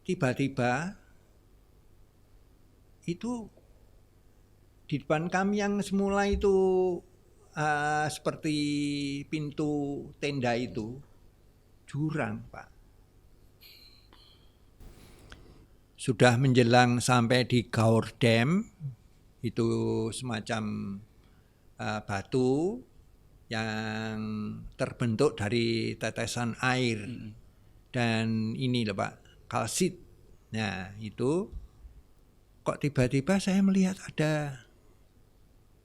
tiba-tiba itu di depan kami yang semula itu seperti pintu tenda itu jurang, Pak. Sudah menjelang sampai di Gaur Dam, itu semacam batu yang terbentuk dari tetesan air dan ini loh Pak, kalsit. Nah itu kok tiba-tiba saya melihat ada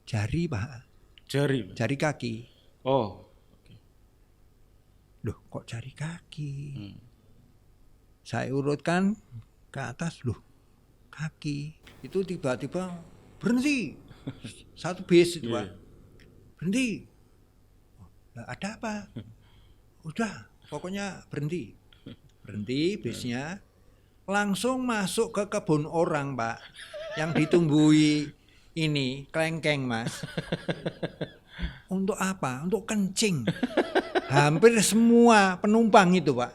jari Pak, jari kaki. Oh, Loh kok jari kaki? Saya urutkan ke atas, loh kaki. Itu tiba-tiba berhenti, satu bis itu Pak, berhenti. Ada apa? Udah, pokoknya berhenti bisnya. Langsung masuk ke kebun orang Pak, yang ditumbuhi ini kelengkeng Mas. Untuk apa? Untuk kencing. Hampir semua penumpang itu Pak,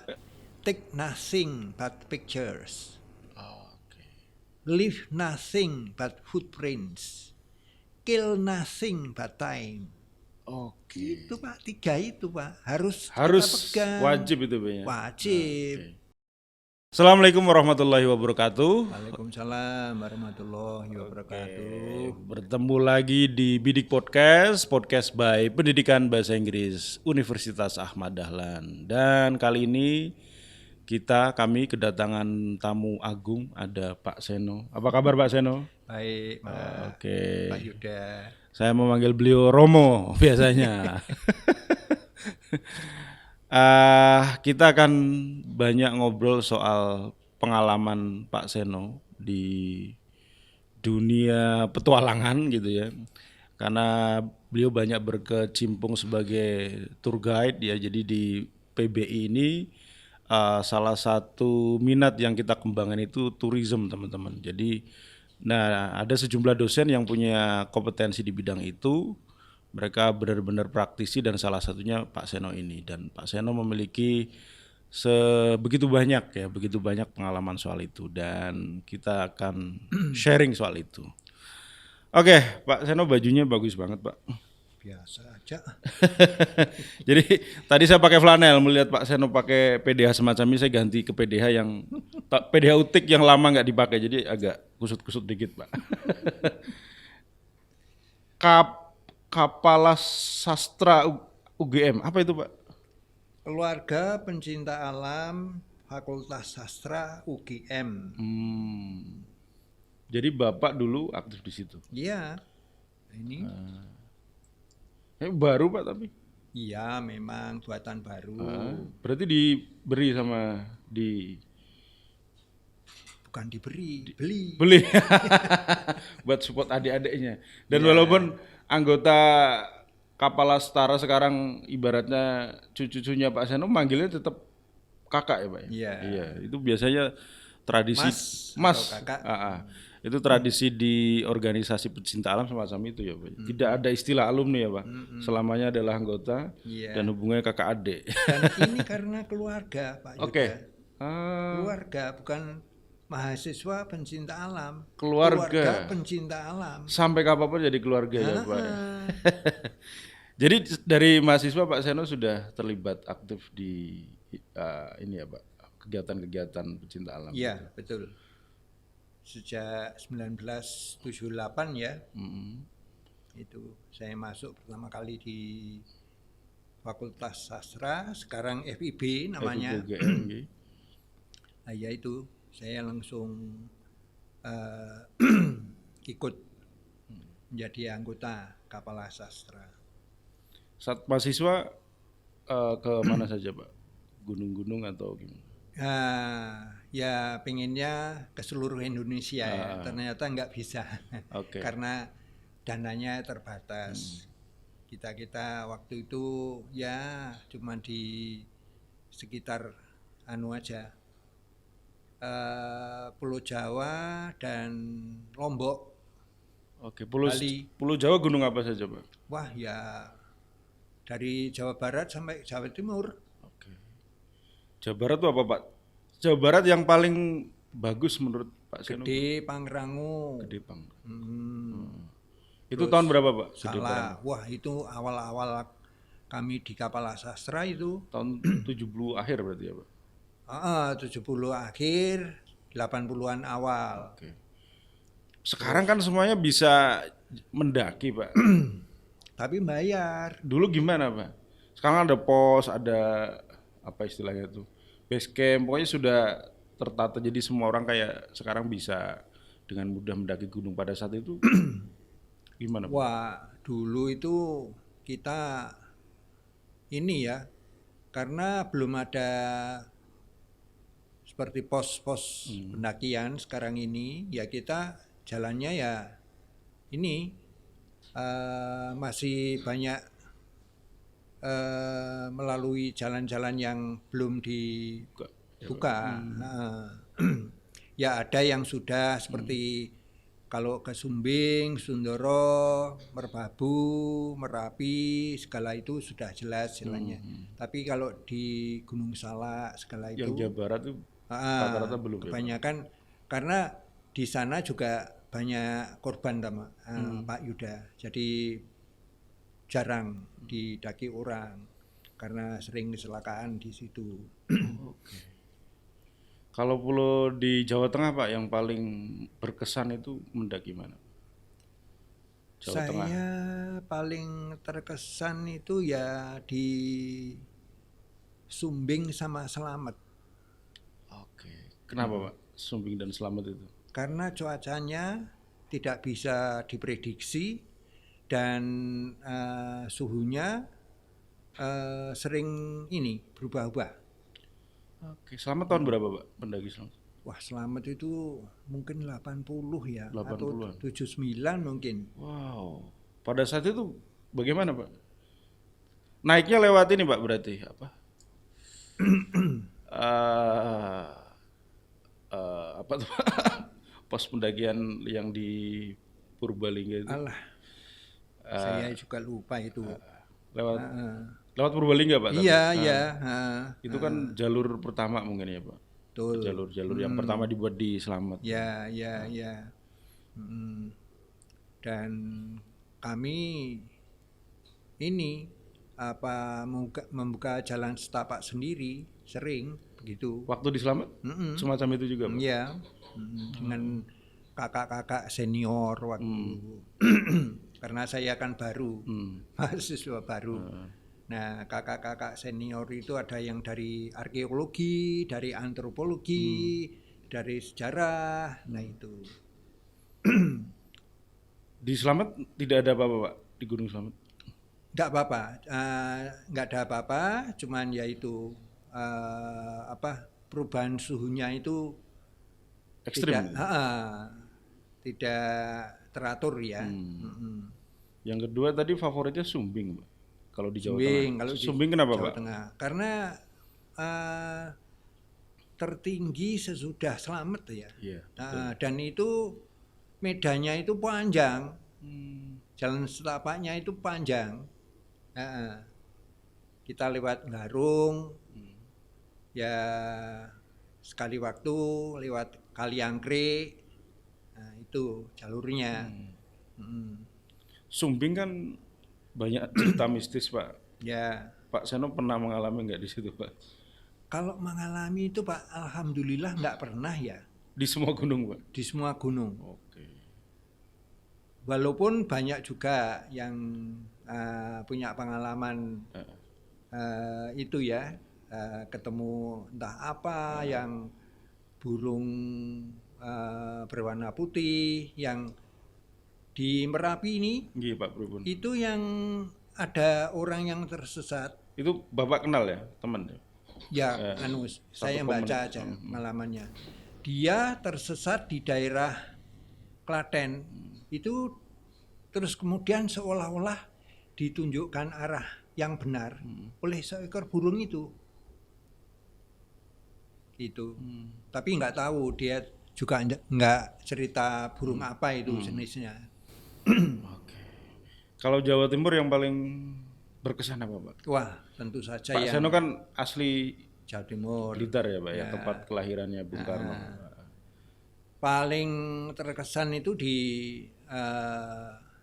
take nothing but pictures, leave nothing but footprints, kill nothing but time. Oke. Itu Pak, 3 itu Pak harus Harus kita pegang. wajib itu Pak ya. Wajib. Assalamualaikum warahmatullahi wabarakatuh. Waalaikumsalam warahmatullahi wabarakatuh. Bertemu lagi di Bidik Podcast by Pendidikan Bahasa Inggris Universitas Ahmad Dahlan. Dan kali ini kami kedatangan tamu agung, ada Pak Seno. Apa kabar Pak Seno? Baik, Pak. Oke. Pak Yuda. Saya memanggil beliau Romo biasanya. Kita akan banyak ngobrol soal pengalaman Pak Seno di dunia petualangan gitu ya. Karena beliau banyak berkecimpung sebagai tour guide ya. Jadi di PBI ini salah satu minat yang kita kembangkan itu tourism teman-teman. Jadi ada sejumlah dosen yang punya kompetensi di bidang itu. Mereka benar-benar praktisi dan salah satunya Pak Seno ini. Dan Pak Seno memiliki begitu banyak pengalaman soal itu. Dan kita akan sharing soal itu. Oke, Pak Seno bajunya bagus banget Pak. Biasa aja. Jadi tadi saya pakai flanel, melihat Pak Seno pakai PDH semacam ini, saya ganti ke PDH yang PDH utik yang lama nggak dipakai, jadi agak kusut-kusut dikit Pak. Kepala Sastra UGM, apa itu Pak? Keluarga Pencinta Alam Fakultas Sastra UGM. Jadi Bapak dulu aktif di situ? Iya, ini. Baru Pak tapi? Iya, memang buatan baru. Berarti diberi bukan diberi, beli. Buat support adik-adiknya. Dan walaupun anggota Kapala Setara sekarang ibaratnya cucu-cucunya Pak Seno manggilnya tetap kakak ya Pak ya? Iya, itu biasanya tradisi Mas atau kakak. Itu tradisi di organisasi pecinta alam semacam itu ya Pak. Tidak ada istilah alumni ya Pak. Selamanya adalah anggota dan hubungannya kakak adik. Dan ini karena keluarga Pak Yuda. Oke. Keluarga, bukan mahasiswa pencinta alam. Keluarga pencinta alam. Sampai kapanpun jadi keluarga ya Pak. Jadi dari mahasiswa Pak Seno sudah terlibat aktif di ini ya Pak, kegiatan-kegiatan pecinta alam. Iya, betul. Sejak 1978 ya. Itu saya masuk pertama kali di Fakultas Sastra, sekarang FIB namanya. Nah, ya itu saya langsung ikut menjadi anggota Kapala Sastra. Saat mahasiswa ke mana saja Pak? Gunung-gunung atau gimana? Ya pengennya ke seluruh Indonesia ya. Ternyata nggak bisa. Karena dananya terbatas. Kita waktu itu ya cuma di sekitar aja, Pulau Jawa dan Lombok. Oke, Bali. Pulau Jawa gunung apa saja Pak? Wah ya dari Jawa Barat sampai Jawa Timur. Oke. Jawa Barat itu apa Pak? Jawa Barat yang paling bagus menurut Pak Seno? Gede Pangrango. Gede Pang. Hmm. Itu tahun berapa Pak? Gede Pang. Salah. Wah, itu awal-awal kami di Kapala Sastra itu. Tahun 70 akhir berarti ya Pak? 70 akhir, 80-an awal. Oke. Sekarang kan semuanya bisa mendaki Pak. Tapi bayar. Dulu gimana Pak? Sekarang ada pos, ada apa istilahnya itu, base camp, pokoknya sudah tertata jadi semua orang kayak sekarang bisa dengan mudah mendaki gunung. Pada saat itu gimana Pak? Wah, dulu itu kita ini ya, karena belum ada seperti pos-pos pendakian sekarang ini, ya kita jalannya ya ini masih banyak melalui jalan-jalan yang belum dibuka. Ya ada yang sudah seperti kalau ke Sumbing, Sundoro, Merbabu, Merapi, segala itu sudah jelas jalannya. Tapi kalau di Gunung Salak segala itu, Yang Jawa Barat itu rata-rata belum ya, Pak? kebanyakan karena di sana juga banyak korban Pak Yuda. Jadi jarang didaki orang karena sering kecelakaan di situ. Kalau pulau di Jawa Tengah Pak yang paling berkesan itu mendaki mana? Jawa Tengah. Saya paling terkesan itu ya di Sumbing sama Slamet. Oke. Kenapa Pak? Sumbing dan Slamet itu? Karena cuacanya tidak bisa diprediksi dan suhunya sering ini berubah-ubah. Oke. Slamet tahun berapa Pak? Mendaki Slamet? Wah, Slamet itu mungkin 80 ya 80-an. atau 79 mungkin. Wow. Pada saat itu bagaimana Pak? Naiknya lewat ini Pak berarti apa? Apa tuh Pak? Pos pendakian yang di Purbalingga itu. Alah, saya juga lupa itu. Lewat lewat Purbalingga Pak? Iya, iya. Itu kan jalur pertama mungkin ya Pak? Betul. Jalur-jalur yang pertama dibuat di Slamet. Ya, ya, ya. Dan kami ini membuka jalan setapak sendiri sering begitu. Waktu di Slamet semacam itu juga Pak? Iya. Dengan kakak-kakak senior waktu. Karena saya kan baru, mahasiswa baru. Nah, kakak-kakak senior itu ada yang dari arkeologi, dari antropologi, dari sejarah. Nah itu. Di Slamet tidak ada apa-apa Pak? Di Gunung Slamet? Nggak apa-apa, nggak ada apa-apa. Cuman ya itu perubahan suhunya itu Ekstrim? tidak teratur ya. Yang kedua tadi favoritnya Sumbing Pak? Kalau di Jawa Sumbing, Tengah. kalau di Sumbing kenapa Jawa Pak? Tengah. Karena tertinggi sesudah Slamet ya. Iya. Dan itu medannya itu panjang. Jalan setapaknya itu panjang. Kita lewat Garung. Ya sekali waktu lewat Kaliangkrik. Nah, itu jalurnya. Sumbing kan banyak cerita mistis Pak. Ya. Pak Seno pernah mengalami nggak di situ Pak? Kalau mengalami itu Pak, alhamdulillah nggak pernah ya. Di semua gunung Pak? Di semua gunung. Oke. Walaupun banyak juga yang punya pengalaman itu ya, ketemu entah apa yang burung berwarna putih, yang di Merapi ini. Iya Pak Prubun. Itu yang ada orang yang tersesat. Itu Bapak kenal ya, teman ya? Ya, saya baca aja pengalamannya. Dia tersesat di daerah Klaten. Itu terus kemudian seolah-olah ditunjukkan arah yang benar oleh seekor burung itu. Gitu. Tapi nggak tahu, dia juga nggak cerita burung apa itu jenisnya. Oke. Kalau Jawa Timur yang paling berkesan apa Pak? Wah, tentu saja Pak Seno kan asli Jawa Timur. Blitar ya Pak ya, tempat kelahirannya Bung Karno. Paling terkesan itu di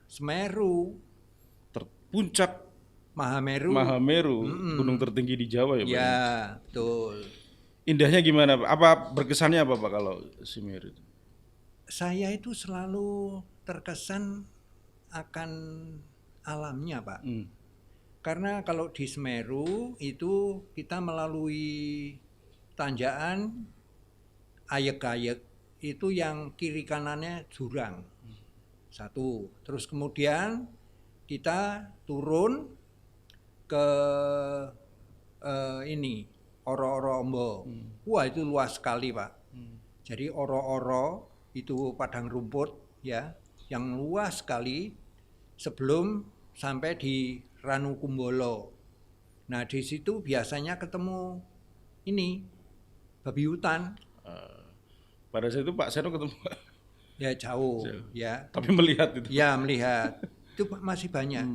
Semeru, Puncak Mahameru. Mahameru, gunung tertinggi di Jawa ya Pak. Ya, betul. Indahnya gimana Pak? Apa berkesannya apa Pak kalau Semeru itu? Saya itu selalu terkesan akan alamnya, Pak. Karena kalau di Semeru itu kita melalui tanjakan ayek-ayek itu yang kiri kanannya jurang. Satu. Terus kemudian kita turun ke ini Oro-Oro Ombo. Wah, itu luas sekali, Pak. Jadi Oro-Oro itu padang rumput ya, yang luas sekali sebelum sampai di Ranukumbolo. Nah, di situ biasanya ketemu ini babi hutan. Pada saat itu Pak Seno ketemu Pak? Ya jauh, ya. Tapi melihat itu. Ya melihat. Itu masih banyak.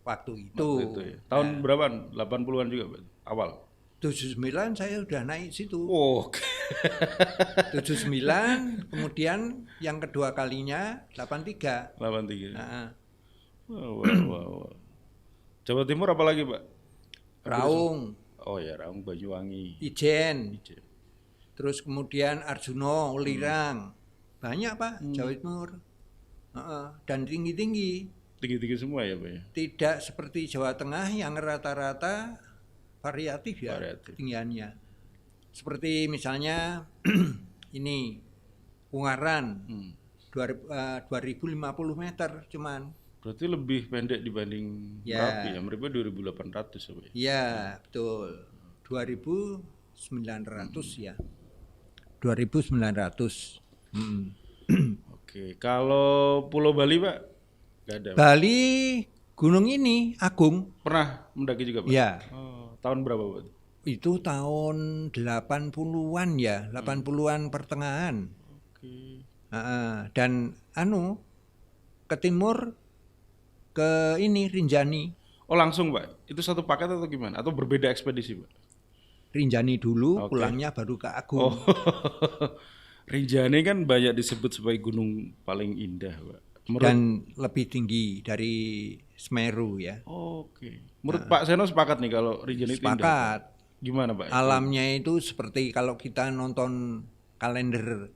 Waktu itu. Ya. Tahun berapa? 80-an juga Pak? Awal? 79 saya sudah naik situ. Oh. 79, kemudian yang kedua kalinya 83. 83. Nah, Wow. Jawa Timur apa lagi Pak? Raung, Oh ya, Raung, Banyuwangi. Ijen. Terus kemudian Arjuno, Ulirang. Banyak Pak, Jawa Timur. Dan tinggi-tinggi. Tinggi-tinggi semua ya Pak ya? Tidak seperti Jawa Tengah yang rata-rata variatif ya ketinggiannya. Seperti misalnya ini Ungaran 2050 meter cuman. Berarti lebih pendek dibanding Merapi ya? Merapi 2800 ya Pak ya? Iya, betul. 2900 ya. 2900. Oke, kalau Pulau Bali Pak? Gak ada Pak? Bali gunung ini Agung. Pernah mendaki juga Pak? Ya. Oh, tahun berapa Pak? Itu tahun 80-an ya, 80-an pertengahan. Oke. Dan ke timur ke ini Rinjani. Oh langsung Pak? Itu satu paket atau gimana? Atau berbeda ekspedisi Pak? Rinjani dulu, pulangnya baru ke Agung. Oh, Rinjani kan banyak disebut sebagai gunung paling indah Pak. Dan lebih tinggi dari Semeru ya. Oke. Menurut Pak Seno sepakat nih kalau Rinjani itu indah? Sepakat. Gimana Pak? Alamnya itu seperti kalau kita nonton kalender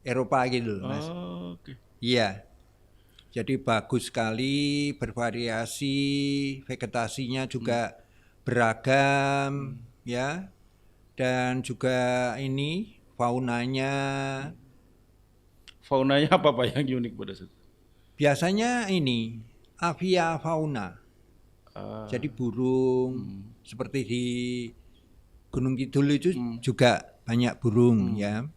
Eropa gitu Mas. Oke. Iya. Jadi bagus sekali, bervariasi, vegetasinya juga beragam ya. Dan juga ini faunanya. Faunanya apa Pak yang unik pada saat itu? Biasanya ini aviafauna. Jadi burung seperti di Gunung Kidul itu juga banyak burung ya.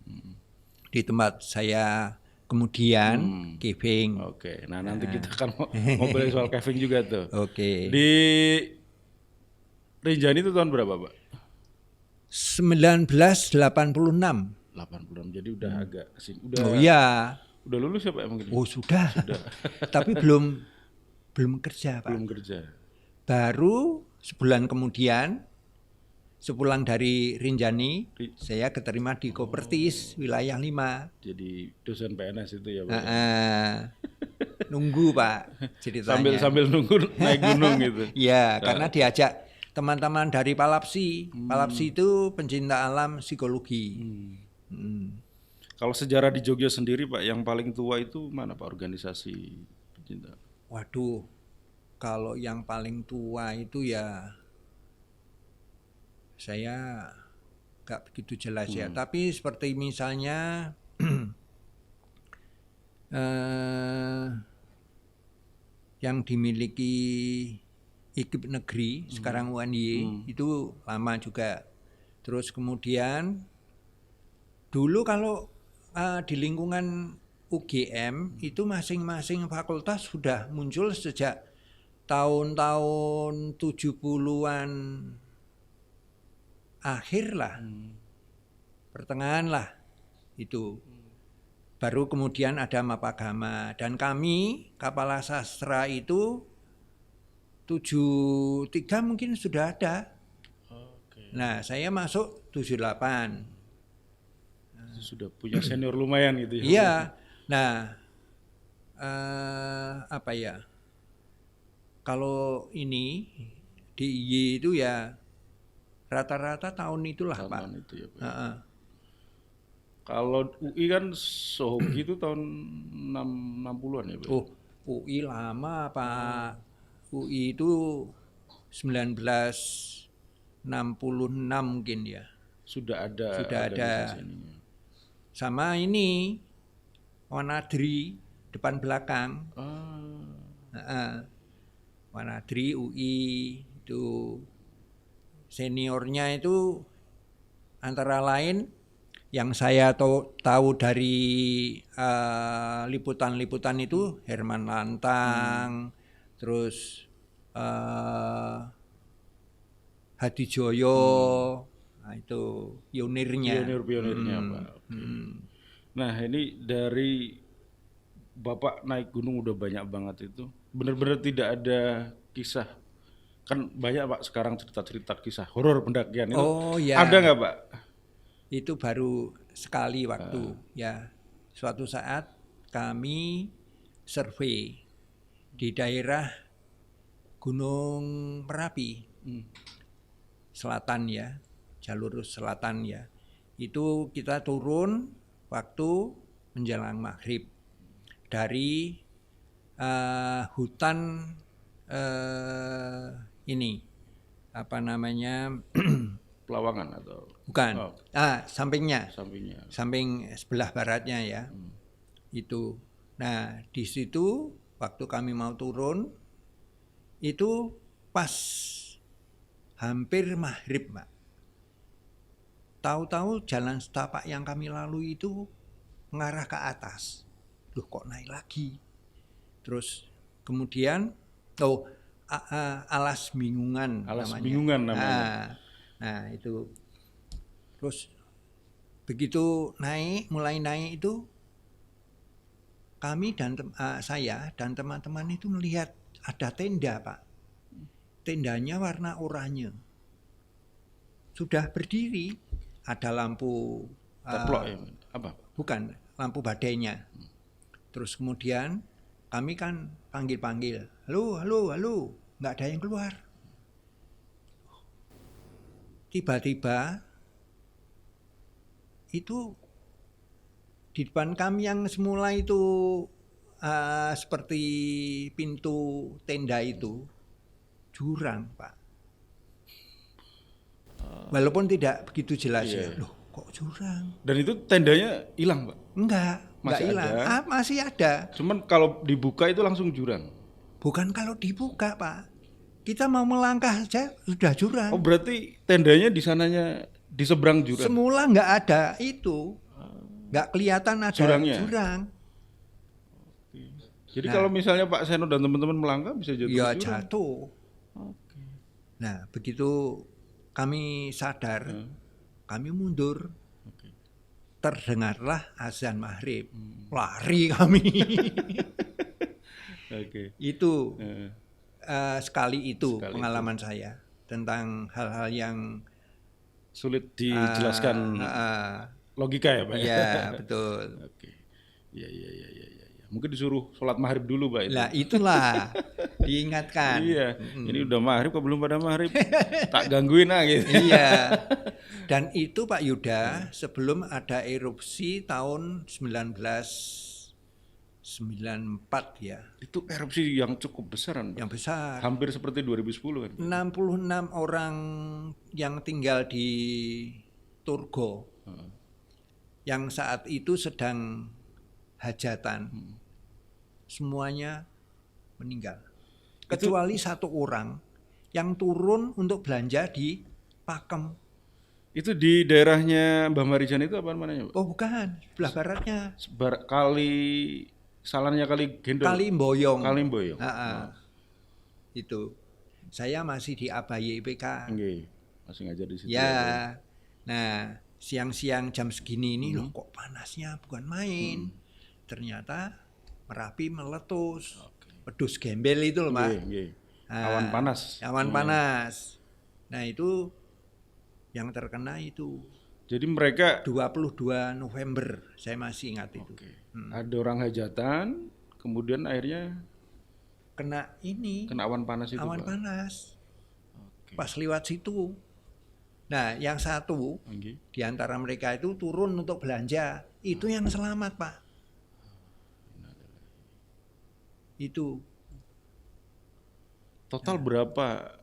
Di tempat saya kemudian caving. Oke, nah nanti kita akan ngobrol soal caving juga tuh. Oke. Di Rinjani itu tahun berapa Pak? 1986. 86, jadi udah agak kesini. Oh iya. Udah lulus ya Pak emang gitu? Oh sudah. Tapi belum kerja Pak. Belum kerja. Baru sebulan kemudian sepulang dari Rinjani, saya keterima di Kopertis wilayah 5. Jadi dosen PNS itu ya Pak? Nunggu Pak ceritanya. Sambil nunggu naik gunung gitu? Iya, karena diajak teman-teman dari Palapsi. Palapsi itu pencinta alam psikologi. Kalau sejarah di Jogja sendiri Pak, yang paling tua itu mana Pak organisasi pencinta? Waduh, kalau yang paling tua itu ya saya nggak begitu jelas ya. Tapi seperti misalnya yang dimiliki IKIP negeri sekarang UNY itu lama juga. Terus kemudian dulu kalau di lingkungan UGM itu masing-masing fakultas sudah muncul sejak tahun-tahun 70-an akhir lah, pertengahan lah itu. Baru kemudian ada Mapagama dan kami Kapala Sastra itu 73 mungkin sudah ada. Nah, saya masuk 78. Sudah punya senior lumayan gitu ya. Iya. Nah, apa ya? Kalau ini di IY itu ya rata-rata tahun itulah, Pak. Tahun itu ya, Pak. Heeh. Kalau UI kan Sohoki itu tahun 60-an ya, Pak. Oh, UI lama, Pak. UI itu 1966 mungkin ya. Sudah ada Sudah ada. organisasi ininya. Sama ini Wanadri depan belakang. Wanadri UI itu seniornya itu antara lain yang saya tahu dari liputan-liputan itu Herman Lantang, terus Hadijoyo, nah itu pionirnya. Pionir-pionirnya, Pak. Oke. Nah, ini dari Bapak naik gunung udah banyak banget itu. Benar-benar tidak ada kisah. Kan banyak, Pak, sekarang cerita-cerita kisah horor pendakian itu. Oh ya. Ada nggak, Pak? Itu baru sekali waktu ya. Suatu saat kami survei di daerah Gunung Merapi selatan ya, jalur selatan ya. Itu kita turun waktu menjelang maghrib dari hutan ini apa namanya Pelawangan atau bukan sampingnya sampingnya. samping sebelah baratnya ya itu. Nah di situ waktu kami mau turun itu pas hampir maghrib, Pak. Tahu-tahu jalan setapak yang kami lalui itu mengarah ke atas. Loh kok naik lagi? Terus kemudian alas bingungan Alas namanya. Bingungan namanya. Nah itu. Terus begitu mulai naik itu kami dan saya dan teman-teman itu melihat ada tenda, Pak. Tendanya warna oranye. Sudah berdiri, ada lampu Koplok ya, apa? Bukan, lampu badainya. Terus kemudian kami kan panggil-panggil, halo, nggak ada yang keluar. Tiba-tiba itu di depan kami yang semula itu seperti pintu tenda itu jurang, Pak. Walaupun tidak begitu jelas ya. Loh, kok jurang? Dan itu tendanya hilang, Pak? Enggak hilang. Masih ada. Cuman kalau dibuka itu langsung jurang. Bukan kalau dibuka, Pak. Kita mau melangkah saja sudah jurang. Oh, berarti tendanya di sananya di seberang jurang. Semula enggak ada itu. Enggak kelihatan ada jurang. Jadi kalau misalnya Pak Seno dan teman-teman melangkah bisa jatuh ya jurang. Jatuh. Nah, begitu kami sadar, kami mundur. Terdengarlah azan maghrib. Lari kami. Itu sekali pengalaman saya tentang hal-hal yang sulit dijelaskan logika ya, Pak? Iya, betul. Oke. Iya. Mungkin disuruh sholat maghrib dulu, Pak. Lah itulah diingatkan. Iya. Ini udah maghrib kok belum pada maghrib. Tak gangguin gitu. Iya. Dan itu Pak Yuda sebelum ada erupsi tahun 1994 ya. Itu erupsi yang cukup besar kan, Pak? Yang besar. Hampir seperti 2010 kan. 66 orang yang tinggal di Turgo. Yang saat itu sedang hajatan. Semuanya meninggal. Kecuali satu orang yang turun untuk belanja di Pakem. Itu di daerahnya Mbah Marijan itu apa namanya, Pak? Oh bukan, sebelah baratnya. Salannya Kali Gendol. Kali Mboyong. Itu. Saya masih di ABAY IPK. Masih ngajar di situ. Ya. Nah, siang-siang jam segini ini loh kok panasnya bukan main. Ternyata Merapi meletus. Pedus gembel itu loh, Pak. Awan panas. Awan panas. Nah, itu yang terkena itu. Jadi mereka 22 November, saya masih ingat itu. ada orang hajatan, kemudian akhirnya Kena ini, kena awan panas itu, awan Pak. panas. Oke. Pas lewat situ. Nah, yang satu Oke. di antara mereka itu turun untuk belanja. Itu yang selamat, Pak. Itu Total berapa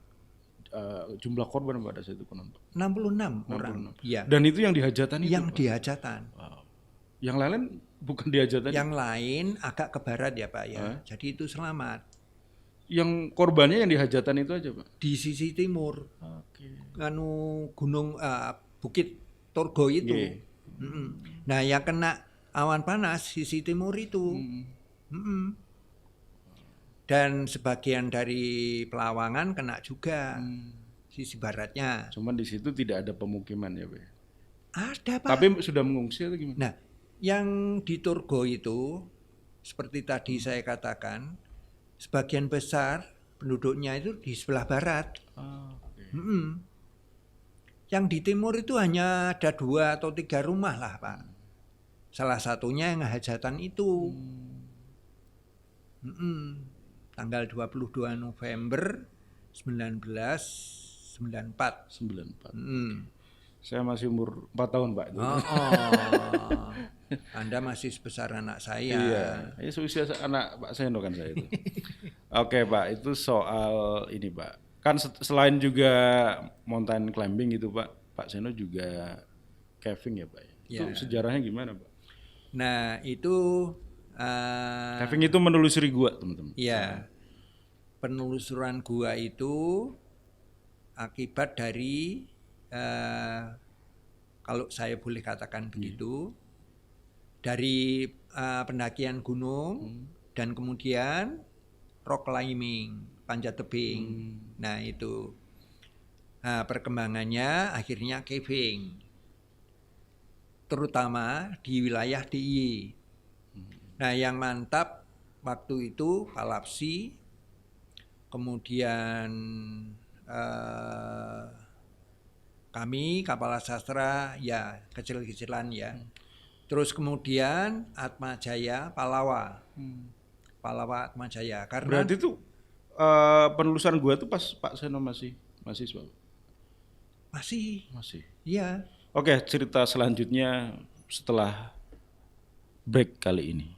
jumlah korban pada saat itu, Pak? 66 orang. Iya. Dan itu yang dihajatan itu, Yang Pak? di hajatan. Wow. Yang lain bukan di hajatan? Yang lain agak ke barat ya, Pak ya. Jadi itu selamat. Yang korbannya yang di hajatan itu aja, Pak? Di sisi timur. Oke. Gunung Bukit Torgo itu. Nggih. Nah, yang kena awan panas sisi timur itu. Dan sebagian dari Pelawangan kena juga sisi baratnya. Cuman di situ tidak ada pemukiman ya, Pak? Ada, Pak. Tapi sudah mengungsi atau gimana? Nah, yang di Torgo itu seperti tadi saya katakan, sebagian besar penduduknya itu di sebelah barat. Oke. Yang di timur itu hanya ada 2 atau 3 rumah lah, Pak. Salah satunya yang hajatan itu. Tanggal 22 November 1994. 94. Mm. Saya masih umur 4 tahun, Pak. Anda masih sebesar anak saya. Iya, ini seusia anak Pak Seno kan saya itu. Oke, Pak, itu soal ini, Pak. Kan selain juga mountain climbing gitu, Pak Seno juga caving ya, Pak. Itu sejarahnya gimana, Pak? Nah, itu caving itu menelusuri gua, teman-teman. Iya. Penelusuran gua itu akibat dari kalau saya boleh katakan begitu, dari pendakian gunung dan kemudian rock climbing, panjat tebing. Nah, itu perkembangannya akhirnya caving, terutama di wilayah DIY. Nah, yang mantap waktu itu Palapsi, kemudian kami Kapala Sastra ya kecil-kecilan ya. Terus kemudian Atmajaya, Palawa Atmajaya. Karena berarti itu penelusuran gua tuh pas Pak Seno masih mahasiswa. Masih. Iya. Oke, cerita selanjutnya setelah break kali ini.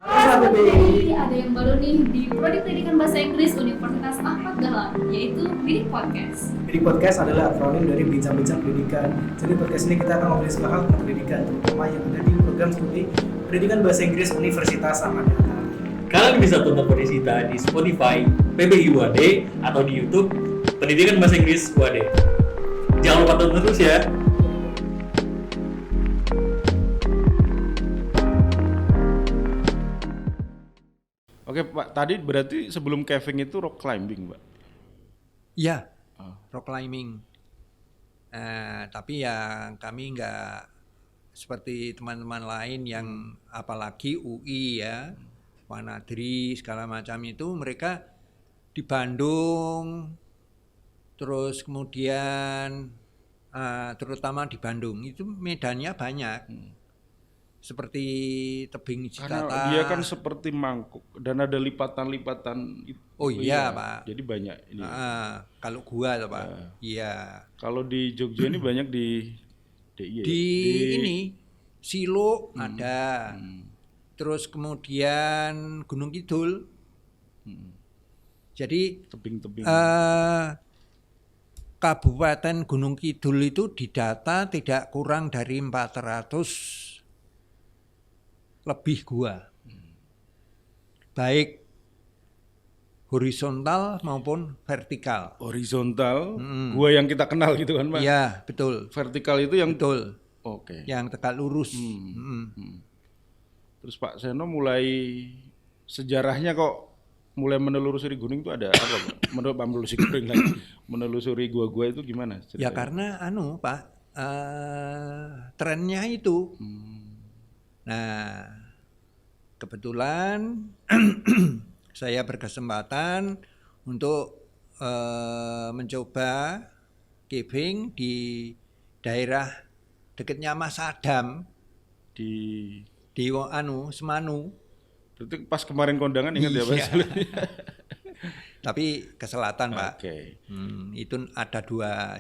Sahabat PDI, ada yang baru nih di Prodi Pendidikan Bahasa Inggris Universitas Ahmad Dahlan, yaitu Bidik Podcast. Bidik Podcast adalah akronim dari Bincang-Bincang Pendidikan. Jadi podcast ini kita akan ngobrolin segala hal tentang pendidikan, terutama yang ada di program studi Pendidikan Bahasa Inggris Universitas Ahmad Dahlan. Kalian bisa tonton podcast kita di Spotify, PBI UAD, atau di YouTube Pendidikan Bahasa Inggris UAD. Jangan lupa tonton terus ya. Oke, Pak, tadi berarti sebelum caving itu rock climbing, Pak? Iya, rock climbing. Tapi ya kami nggak seperti teman-teman lain yang apalagi UI ya, Wanadri segala macam itu, mereka di Bandung, terus kemudian terutama di Bandung itu medannya banyak. Seperti tebing Cikata. Karena dia kan seperti mangkuk dan ada lipatan-lipatan. Oh iya, Pak. Jadi banyak ini. Kalau gua tuh, Pak. Iya. Kalau di Jogja ini banyak di DIY. Di ini Silo ada. Terus kemudian Gunung Kidul. Jadi tebing-tebing. Kabupaten Gunung Kidul itu didata tidak kurang dari 400 lebih gua, baik horizontal maupun vertikal. Horizontal, gua yang kita kenal gitu kan, Pak? Iya, betul. Vertikal itu yang betul. Oke. Yang tegak lurus. Terus Pak Seno mulai sejarahnya kok mulai menelusuri gunung itu ada apa, Pak? Menelusuri gua-gua itu gimana ceritanya? Ya karena Pak, trennya itu. Nah, kebetulan saya berkesempatan untuk mencoba caving di daerah dekatnya Mas Adam di di Semanu. berarti pas kemarin kondangan ingat ya Pak? Iya. Tapi ke selatan Pak. Oke. Itu ada dua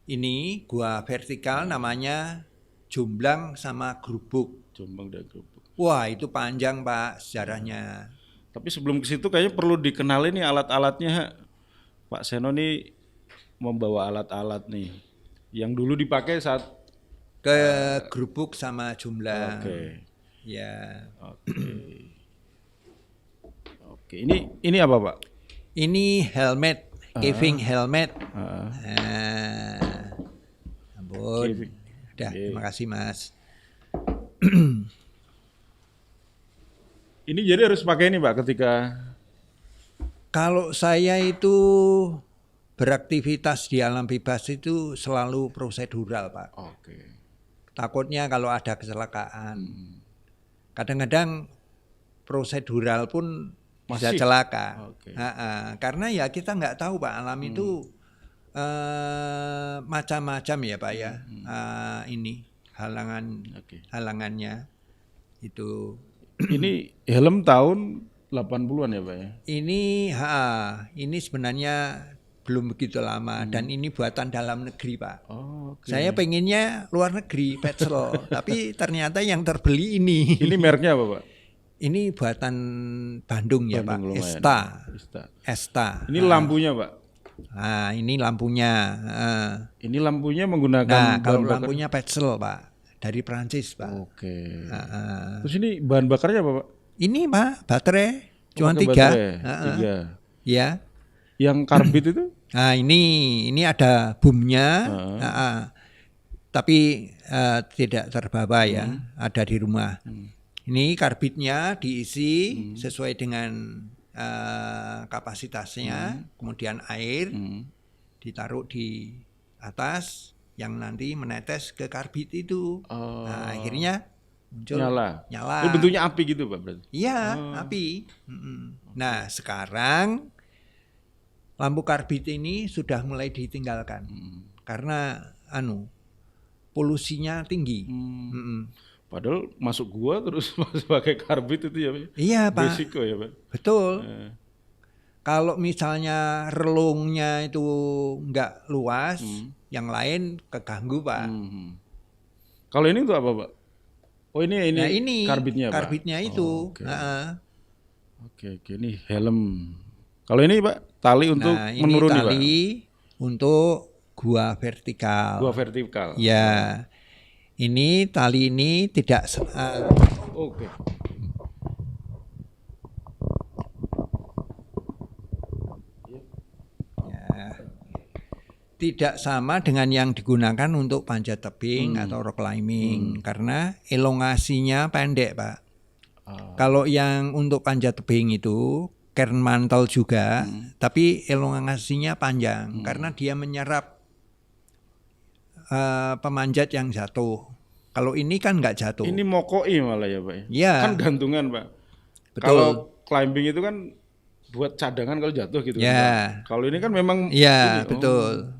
ini gua vertikal namanya Jomblang sama Grubuk. Jombang dan Grubuk. Wah itu panjang Pak sejarahnya. Tapi sebelum ke situ kayaknya perlu dikenali nih alat-alatnya. Pak Seno nih membawa alat-alat nih yang dulu dipakai saat Ke Grubuk sama Jomblang. Oke. Ya. Oke. Ini apa Pak? Ini helmet, caving helmet. Ampun. Caving. Udah, terima kasih Mas. Ini jadi harus pakai ini Pak ketika Kalau saya itu beraktivitas di alam bebas itu selalu prosedural Pak. Oke. Takutnya kalau ada kecelakaan. Kadang-kadang prosedural pun bisa Masih? celaka. Oke. Karena ya kita nggak tahu Pak, alam itu macam-macam ya Pak ya. Ini Oke. halangannya itu. Ini helm tahun 80-an ya Pak ya? Ini sebenarnya belum begitu lama dan ini buatan dalam negeri Pak. Oh, oke. Saya pengennya luar negeri petrol, tapi ternyata yang terbeli ini. Ini mereknya apa Pak? Ini buatan Bandung ya Bandung Pak. lumayan. Esta. Ini lampunya Pak. Nah, ini lampunya. Ini lampunya menggunakan Nah, kalau bahan bakar- lampunya petrol Pak, dari Prancis Pak. Oke. Terus ini bahan bakarnya apa Pak? Ini Pak baterai cuma Pakai 3. baterai, 3. Ya. Yang karbit itu? Nah, ini ada boomnya. Tapi tidak terbawa ya, ada di rumah. Ini karbitnya diisi sesuai dengan kapasitasnya, kemudian air ditaruh di atas yang nanti menetes ke karbit itu. Nah, akhirnya muncul Nyala. nyala. Ini bentuknya api gitu Pak berarti? Iya, api. Nah, sekarang lampu karbit ini sudah mulai ditinggalkan karena polusinya tinggi. Padahal masuk gua terus masih pakai karbit itu ya Pak? Iya Pak, Risiko ya Pak? betul. Kalau misalnya relungnya itu nggak luas, yang lain keganggu Pak. Kalau ini untuk apa Pak? Oh ini Nah ini karbitnya Pak? karbitnya itu. Oke. Oke, ini helm. Kalau ini Pak, tali untuk Nah ini menuruni Pak? tali untuk gua vertikal. Gua vertikal. Ya, ini tali ini tidak Oke. tidak sama dengan yang digunakan untuk panjat tebing atau rock climbing karena elongasinya pendek Pak. Kalau yang untuk panjat tebing itu kern mantel juga, tapi elongasinya panjang karena dia menyerap pemanjat yang jatuh. Kalau ini kan nggak jatuh. Ini mokoi malah ya Pak? Ya. Kan gantungan Pak. Betul. Kalau climbing itu kan buat cadangan kalau jatuh gitu kan Ya. Pak. Kalau ini kan memang Iya, ini, betul.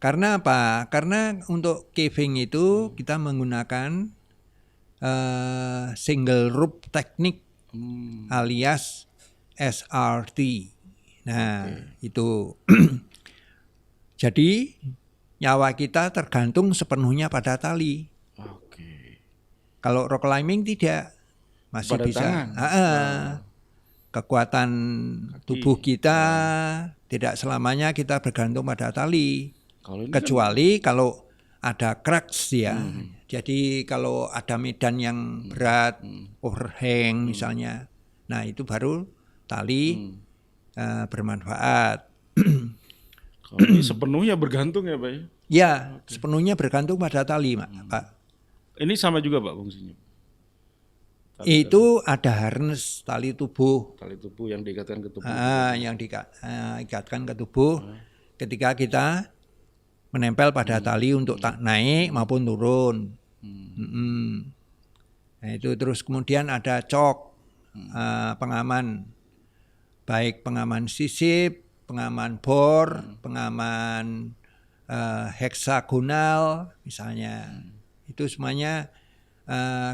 Karena apa? Karena untuk caving itu kita menggunakan single rope teknik alias SRT. Nah, itu. Jadi nyawa kita tergantung sepenuhnya pada tali. Oke. Kalau rock climbing tidak, masih Pada bisa. tangan. Kekuatan tubuh kita tidak selamanya kita bergantung pada tali. Kalau ini Kecuali kalau ada cracks ya. Jadi kalau ada medan yang berat, overhang misalnya. Nah, itu baru tali bermanfaat. kalau ini sepenuhnya bergantung ya Pak ya? Ya, sepenuhnya bergantung pada tali, Pak. Ini sama juga Pak fungsinya? Itu ada harness tali tubuh. Tali tubuh yang diikatkan ke tubuh. Yang diikatkan ke tubuh ketika kita menempel pada tali untuk tak naik maupun turun. Nah, itu terus kemudian ada cok pengaman, baik pengaman sisip, pengaman bor, pengaman heksagonal misalnya. Itu semuanya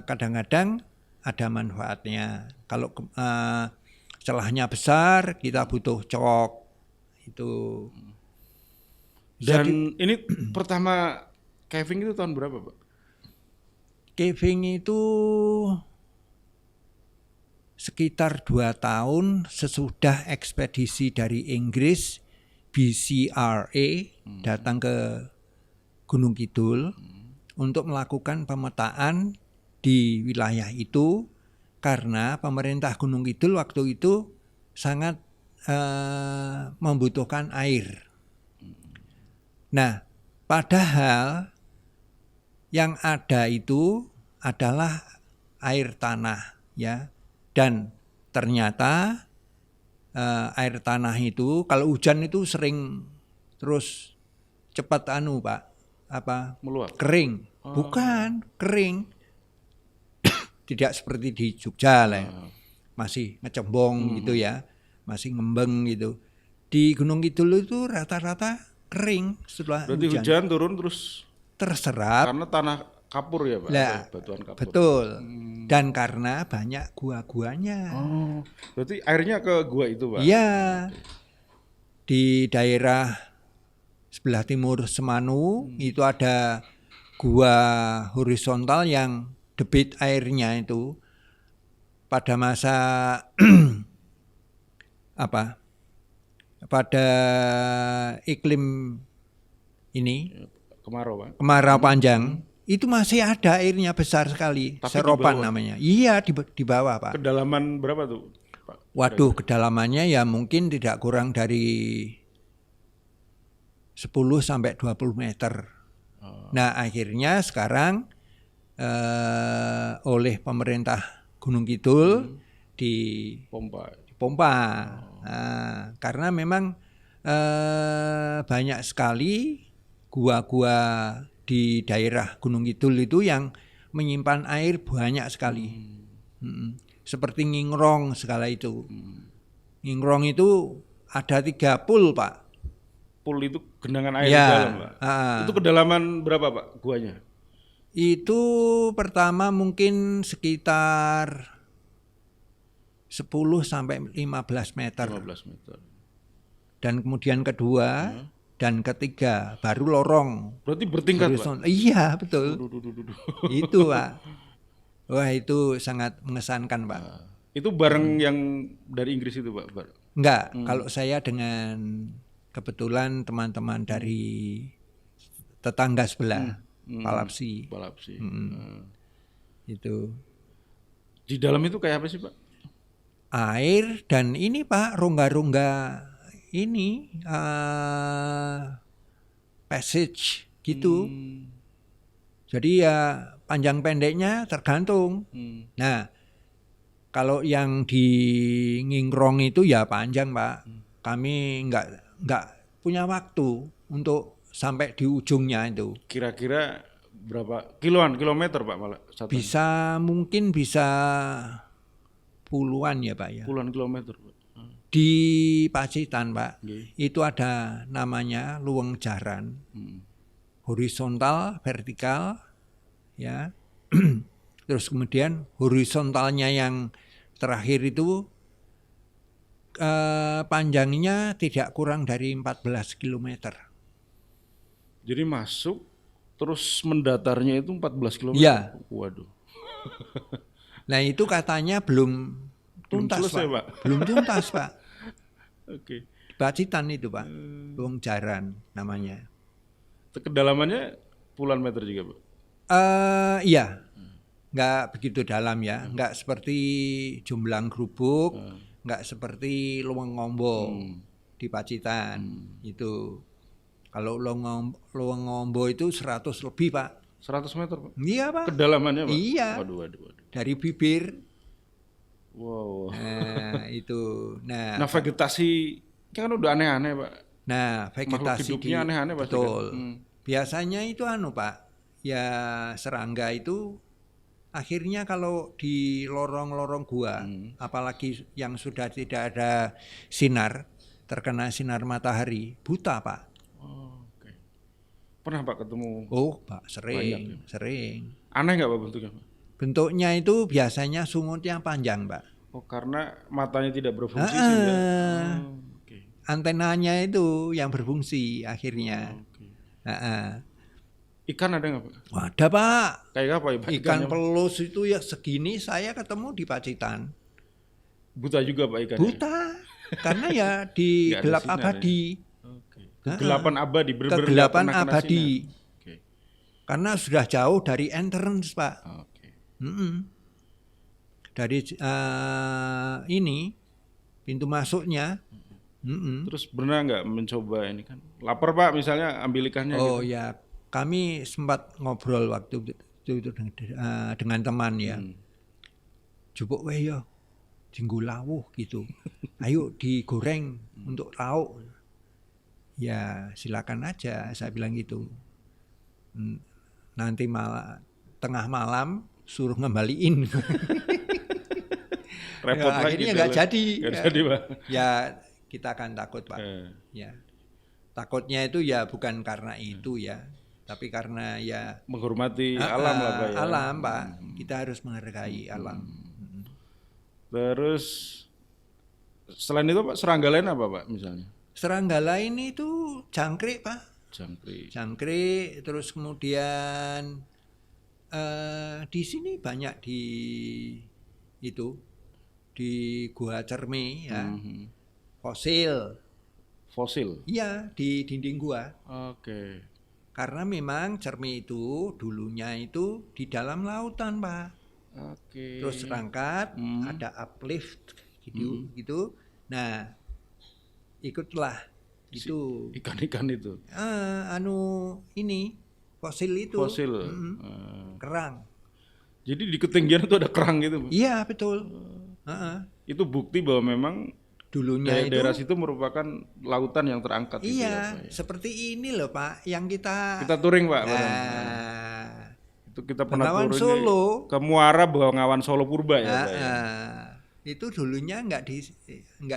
kadang-kadang ada manfaatnya. Kalau celahnya besar, kita butuh cok. Itu. Dan ini pertama caving itu tahun berapa, Pak? Caving itu sekitar 2 tahun sesudah ekspedisi dari Inggris BCRA datang ke Gunung Kidul untuk melakukan pemetaan di wilayah itu karena pemerintah Gunung Kidul waktu itu sangat membutuhkan air. Nah, padahal yang ada itu adalah air tanah, ya. Dan ternyata air tanah itu kalau hujan itu sering terus cepat Pak, Meluap. kering. Bukan, kering. Tidak seperti di Jogja lah. Masih ngecembong gitu ya. Masih ngembeng gitu. Di Gunung Kidul itu rata-rata kering setelah Berarti hujan turun terus terserap. karena tanah kapur ya, Pak? Lah, Batuan kapur. betul. Dan karena banyak gua-guanya. Oh, berarti airnya ke gua itu, Pak? Iya. Di daerah sebelah timur Semanu itu ada gua horizontal yang debit airnya itu pada masa pada iklim ini Kemarau, Pak? kemarau panjang itu masih ada airnya besar sekali. Tapi Seropan di bawah? namanya. Iya, di bawah, Pak. Kedalaman berapa tuh, Pak? Waduh, kedalamannya ya mungkin tidak kurang dari 10 sampai 20 meter. Nah, akhirnya sekarang oleh pemerintah Gunung Kidul Pompa. dipompa. Nah, karena memang banyak sekali gua-gua di daerah Gunung Kidul itu yang menyimpan air banyak sekali. Seperti Ngingrong segala itu. Ngingrong itu ada 3 pool, Pak. Pool itu genangan air Ya, di dalam, Pak? Itu kedalaman berapa, Pak, guanya? Itu pertama mungkin sekitar 10 sampai 15 meter. 15 meter. Dan kemudian kedua dan ketiga baru lorong. Berarti bertingkat, Pak? Horizontal. Iya, betul. Duh. Itu, Pak. Wah, itu sangat mengesankan, Pak. Itu bareng yang dari Inggris itu, Pak? Enggak, kalau saya dengan kebetulan teman-teman dari tetangga sebelah, Palapsi. Itu. Di dalam itu kayak apa sih, Pak? Air dan ini, Pak, rongga-rongga ini passage gitu. Jadi ya panjang pendeknya tergantung. Nah, kalau yang di Ngingrong itu ya panjang, Pak. Kami nggak punya waktu untuk sampai di ujungnya itu. Kira-kira berapa kilometer, Pak, malah? Mungkin bisa puluhan ya, Pak ya. Puluhan kilometer, Pak. Di Pacitan, Pak, Nggih. itu ada namanya Luweng Jaran. Horizontal, vertikal, ya. Terus kemudian horizontalnya yang terakhir itu panjangnya tidak kurang dari 14 km. Jadi masuk terus mendatarnya itu 14 km. Iya. Waduh. Nah, itu katanya belum tuntas, selesai, Pak. Pak. Belum tuntas, Pak. Oke. Pacitan itu, Pak. Luweng Jaran namanya. Kedalamannya puluhan meter juga, Pak? Iya, nggak begitu dalam ya, nggak seperti Jomblang Grubuk, nggak seperti Luweng Ngombo di Pacitan itu. Kalau Luweng Ngombo itu 100 lebih, Pak. 100 meter, Pak? Iya, Pak. Kedalamannya, Pak? Iya. Waduh. Dari bibir. Wow. Nah, itu. Nah, vegetasi kan udah aneh-aneh, Pak. Nah, vegetasi hidupnya aneh-aneh pasti kan? betul. Biasanya itu Pak. Ya serangga itu akhirnya kalau di lorong-lorong gua, apalagi yang sudah tidak ada sinar, terkena sinar matahari, buta, Pak. Oh, oke. Pernah Pak ketemu? Oh, Pak, Banyak, sering. Aneh nggak Pak bentuknya Pak? Bentuknya itu biasanya sungutnya panjang, Pak. Oh, karena matanya tidak berfungsi sehingga. Oh, oke. Antenanya itu yang berfungsi akhirnya. Oke. Ikan ada nggak Pak? Ada, Pak. Kayak apa ya Pak? Ikan Ikannya? pelus itu ya segini saya ketemu di Pacitan. Buta juga Pak ikannya? Buta. Karena ya di Nggak ada gelap sinar ya? abadi. Oke. Kegelapan abadi, bener-bener nggak Kegelapan pernah kena abadi. sinar. Oke. Karena sudah jauh dari entrance, Pak. Oke. Dari ini pintu masuknya. Terus pernah nggak mencoba ini kan? Lapar Pak misalnya ambil ikannya Oh gitu. ya, kami sempat ngobrol waktu itu dengan teman ya. Jupuk weh yo, dinggo lawuh gitu. Ayo digoreng untuk lauk. Ya silakan aja, saya bilang gitu. Nanti tengah malam suruh ngembaliin. Repot Ya, lagi. akhirnya nggak jadi. Nggak jadi Pak. Ya kita akan takut, Pak. Ya takutnya itu ya bukan karena itu ya, tapi karena ya Menghormati alam lah Pak ya. alam, Pak. Kita harus menghargai alam. Terus selain itu Pak serangga lain apa Pak misalnya? Serangga lain itu jangkrik, Pak. Jangkrik. Jangkrik, terus kemudian di sini banyak di Gua Cermi ya, fosil. Fosil. Iya, di dinding gua. Oke. Karena memang Cermi itu dulunya itu di dalam lautan, Pak. Oke. Terus terangkat, ada uplift gitu. Nah, ikutlah itu Ikan-ikan itu. ini fosil itu. Fosil. Kerang. Jadi di ketinggian itu ada kerang gitu Pak? Iya, betul. Itu bukti bahwa memang Dulunya itu daerah situ merupakan lautan yang terangkat gitu ya, iya, Pak, ya. seperti ini loh, Pak, yang kita touring Pak. Itu kita pernah Bengawan touring Solo. ke Muara Bengawan Solo Purba ya Pak ya. Itu dulunya nggak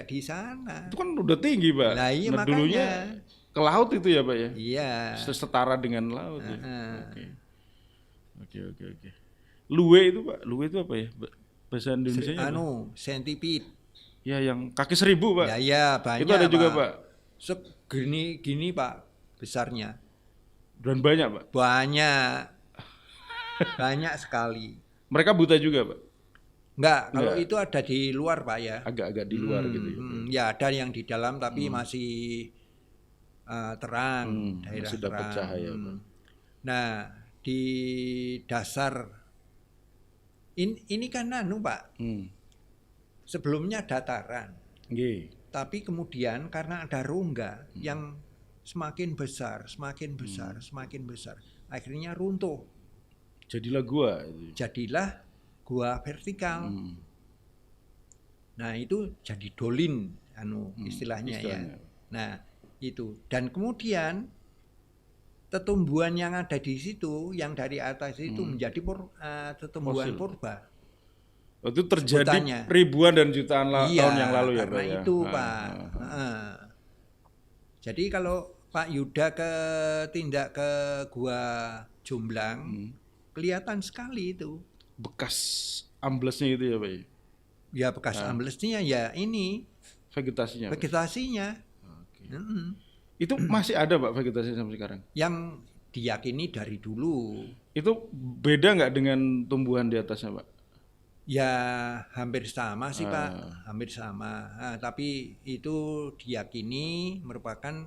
di sana. Itu kan udah tinggi Pak. Nah, iya, Dulunya makanya. ke laut itu ya Pak ya. Iya. Setara dengan laut ya. Oke. Luwe itu Pak, luwe itu apa ya? Bahasa Indonesia Centipede. ya yang kaki 1000 Pak. Ya, banyak. Itu ada juga Pak. Segini Pak besarnya. Dan banyak Pak. Banyak. Banyak sekali. Mereka buta juga Pak. Enggak, kalau Enggak. itu ada di luar, Pak ya. Agak-agak di luar gitu ya. Ya ada yang di dalam tapi masih terang, daerah masih dapat terang. cahaya, Pak. Nah, di dasar ini kan Pak. Sebelumnya dataran. Nggih. Tapi kemudian karena ada rongga yang semakin besar, semakin besar, akhirnya runtuh. Jadilah gua. Jadilah gua vertikal. Nah, itu jadi dolin istilahnya ya. Nah, itu. Dan kemudian tetumbuhan yang ada di situ yang dari atas itu menjadi tetumbuhan Fosil. purba. Itu terjadi Sebutannya. ribuan dan jutaan Iya, tahun yang lalu ya Pak karena ya. itu Pak. Jadi kalau Pak Yuda tindak ke Gua Jomblang, kelihatan sekali itu. Bekas amblesnya itu ya Pak ya. Ya bekas amblesnya ya ini Vegetasinya. Pak. vegetasinya. Oke. Itu masih ada Pak vegetasi sampai sekarang. Yang diyakini dari dulu. Itu beda nggak dengan tumbuhan di atasnya Pak? Ya hampir sama sih Pak, hampir sama. Tapi itu diyakini merupakan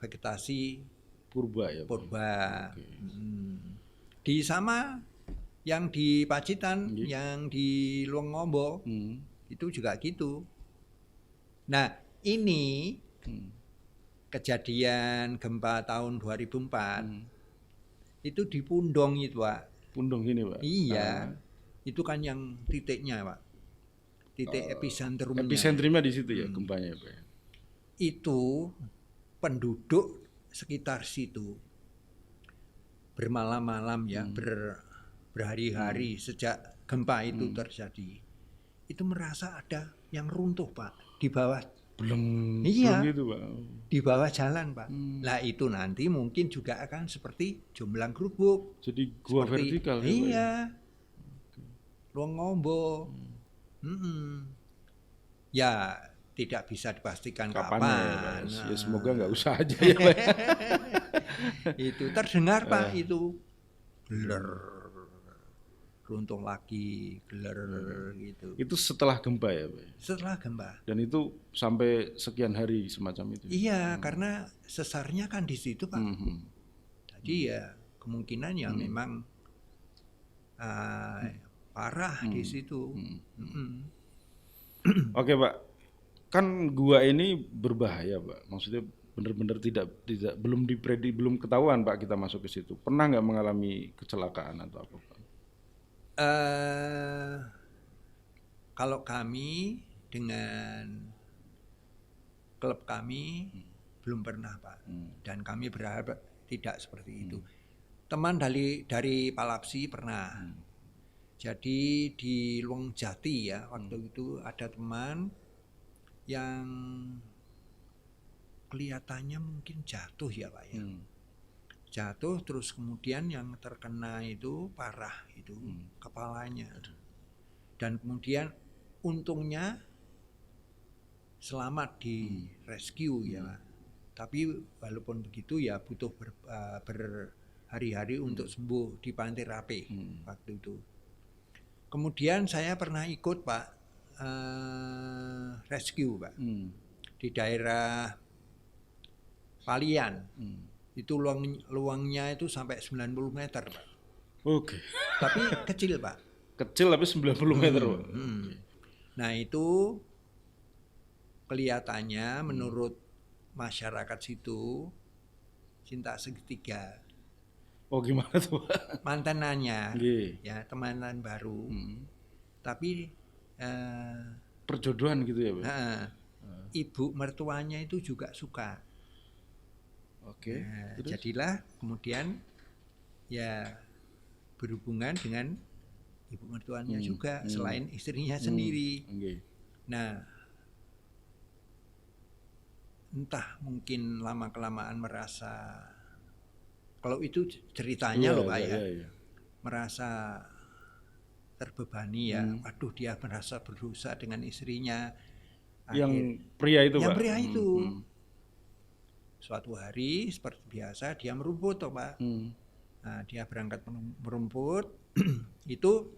vegetasi Purba ya Pak. purba. Di sama yang di Pacitan, yang di Luangombo, itu juga gitu. Nah ini kejadian gempa tahun 2004 itu di Pundong itu Pak. Pundong gini Pak. Iya, itu kan yang titiknya Pak, titik epicentrumnya. Epicentrumnya di situ ya gempanya Pak. Ya? Itu penduduk sekitar situ bermalam-malam ya, berhari-hari sejak gempa itu terjadi. Itu merasa ada yang runtuh Pak di bawah Belum Iya. belum gitu, Pak. di bawah jalan Pak. Nah itu nanti mungkin juga akan seperti Jomblang Grubuk. Jadi gua Seperti- vertikal ya, Pak, ya? Iya. Ruang Ngombo. Mm-mm. Ya tidak bisa dipastikan Kapan kapan. ya, Pak? Ya Nah, semoga nggak usah aja ya, Pak. itu terdengar Pak itu geler runtuh lagi geler gitu. Itu setelah gempa ya, Pak. Setelah gempa. Dan itu sampai sekian hari semacam itu. Iya, karena sesarnya kan di situ Pak. Mhm. Jadi ya kemungkinan ya memang parah di situ. Mm-mm. Oke, Pak. Kan gua ini berbahaya, Pak. Maksudnya benar-benar tidak belum ketahuan Pak kita masuk ke situ. Pernah nggak mengalami kecelakaan atau apa, Pak? Kalau kami dengan klub kami belum pernah Pak, dan kami berharap tidak seperti itu. Teman dari Palapsi pernah. Jadi di Luang Jati ya waktu itu ada teman yang kelihatannya mungkin jatuh ya Pak ya. Jatuh terus kemudian yang terkena itu parah itu kepalanya. Dan kemudian untungnya selamat di rescue ya Pak. Tapi walaupun begitu ya butuh berhari-hari untuk sembuh di Pantai Rape waktu itu. Kemudian saya pernah ikut Pak rescue Pak di daerah Palian. Itu luangnya itu sampai 90 meter Pak. Oke. Tapi kecil Pak. Kecil tapi 90 meter, Pak. Nah itu kelihatannya menurut masyarakat situ cinta segitiga. Oh gimana tuh, Pak? Mantanannya Nggih. ya temenan baru. Tapi Perjodohan gitu ya, Pak? ibu mertuanya itu juga suka. Oke. Nah, Terus? jadilah kemudian ya berhubungan dengan ibu mertuanya juga selain istrinya sendiri. Nggih. Nah, entah mungkin lama kelamaan merasa kalau itu ceritanya Iya, loh Pak ya, iya. merasa terbebani ya. Aduh dia merasa berdosa dengan istrinya. Yang pria itu, yang Pak? pria itu. Suatu hari seperti biasa dia merumput toh Pak. Nah, dia berangkat merumput itu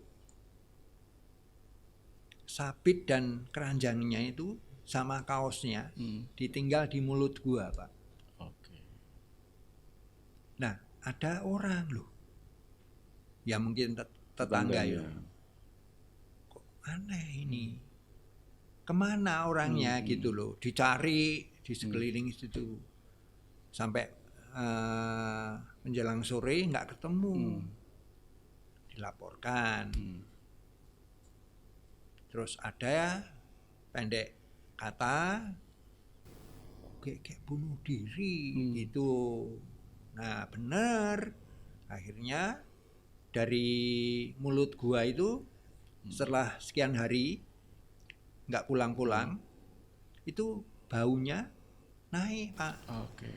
sabit dan keranjangnya itu sama kaosnya ditinggal di mulut gua Pak. Oke. Nah ada orang loh, ya mungkin tetangga ya. Kok aneh ini, kemana orangnya gitu loh, dicari di sekeliling situ sampai menjelang sore nggak ketemu, dilaporkan. Terus ada pendek kata kayak bunuh diri gitu. Nah bener, akhirnya dari mulut gua itu setelah sekian hari nggak pulang-pulang itu baunya naik Pak. Oke.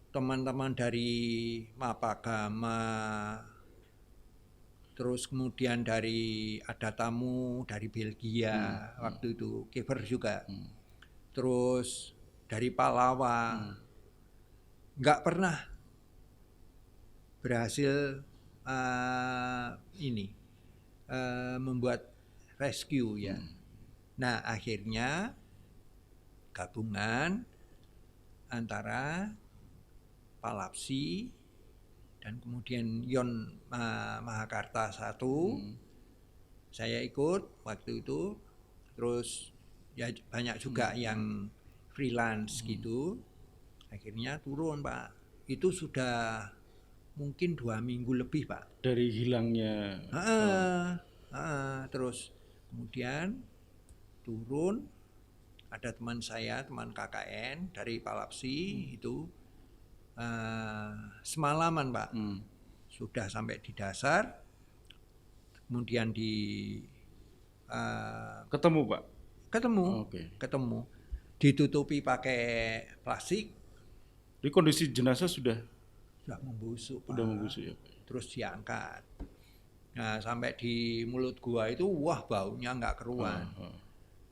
Teman-teman dari Mapagama, terus kemudian dari ada tamu dari Belgia waktu itu, kiper juga, terus dari Palawa, nggak pernah berhasil membuat rescue ya. Nah akhirnya gabungan antara Palapsi dan kemudian Yon Mahakarta 1, saya ikut waktu itu, terus ya banyak juga yang freelance gitu, akhirnya turun Pak. Itu sudah mungkin 2 minggu lebih Pak. Dari hilangnya. Terus kemudian turun, ada teman saya, teman KKN dari Palapsi itu semalaman Pak, sudah sampai di dasar, kemudian Ketemu, Pak? ketemu, Oke. ketemu. ditutupi pakai plastik, Jadi kondisi jenazah sudah membusuk, Pak. membusuk ya, Pak. Terus diangkat. Nah, sampai di mulut gua itu wah baunya nggak keruan.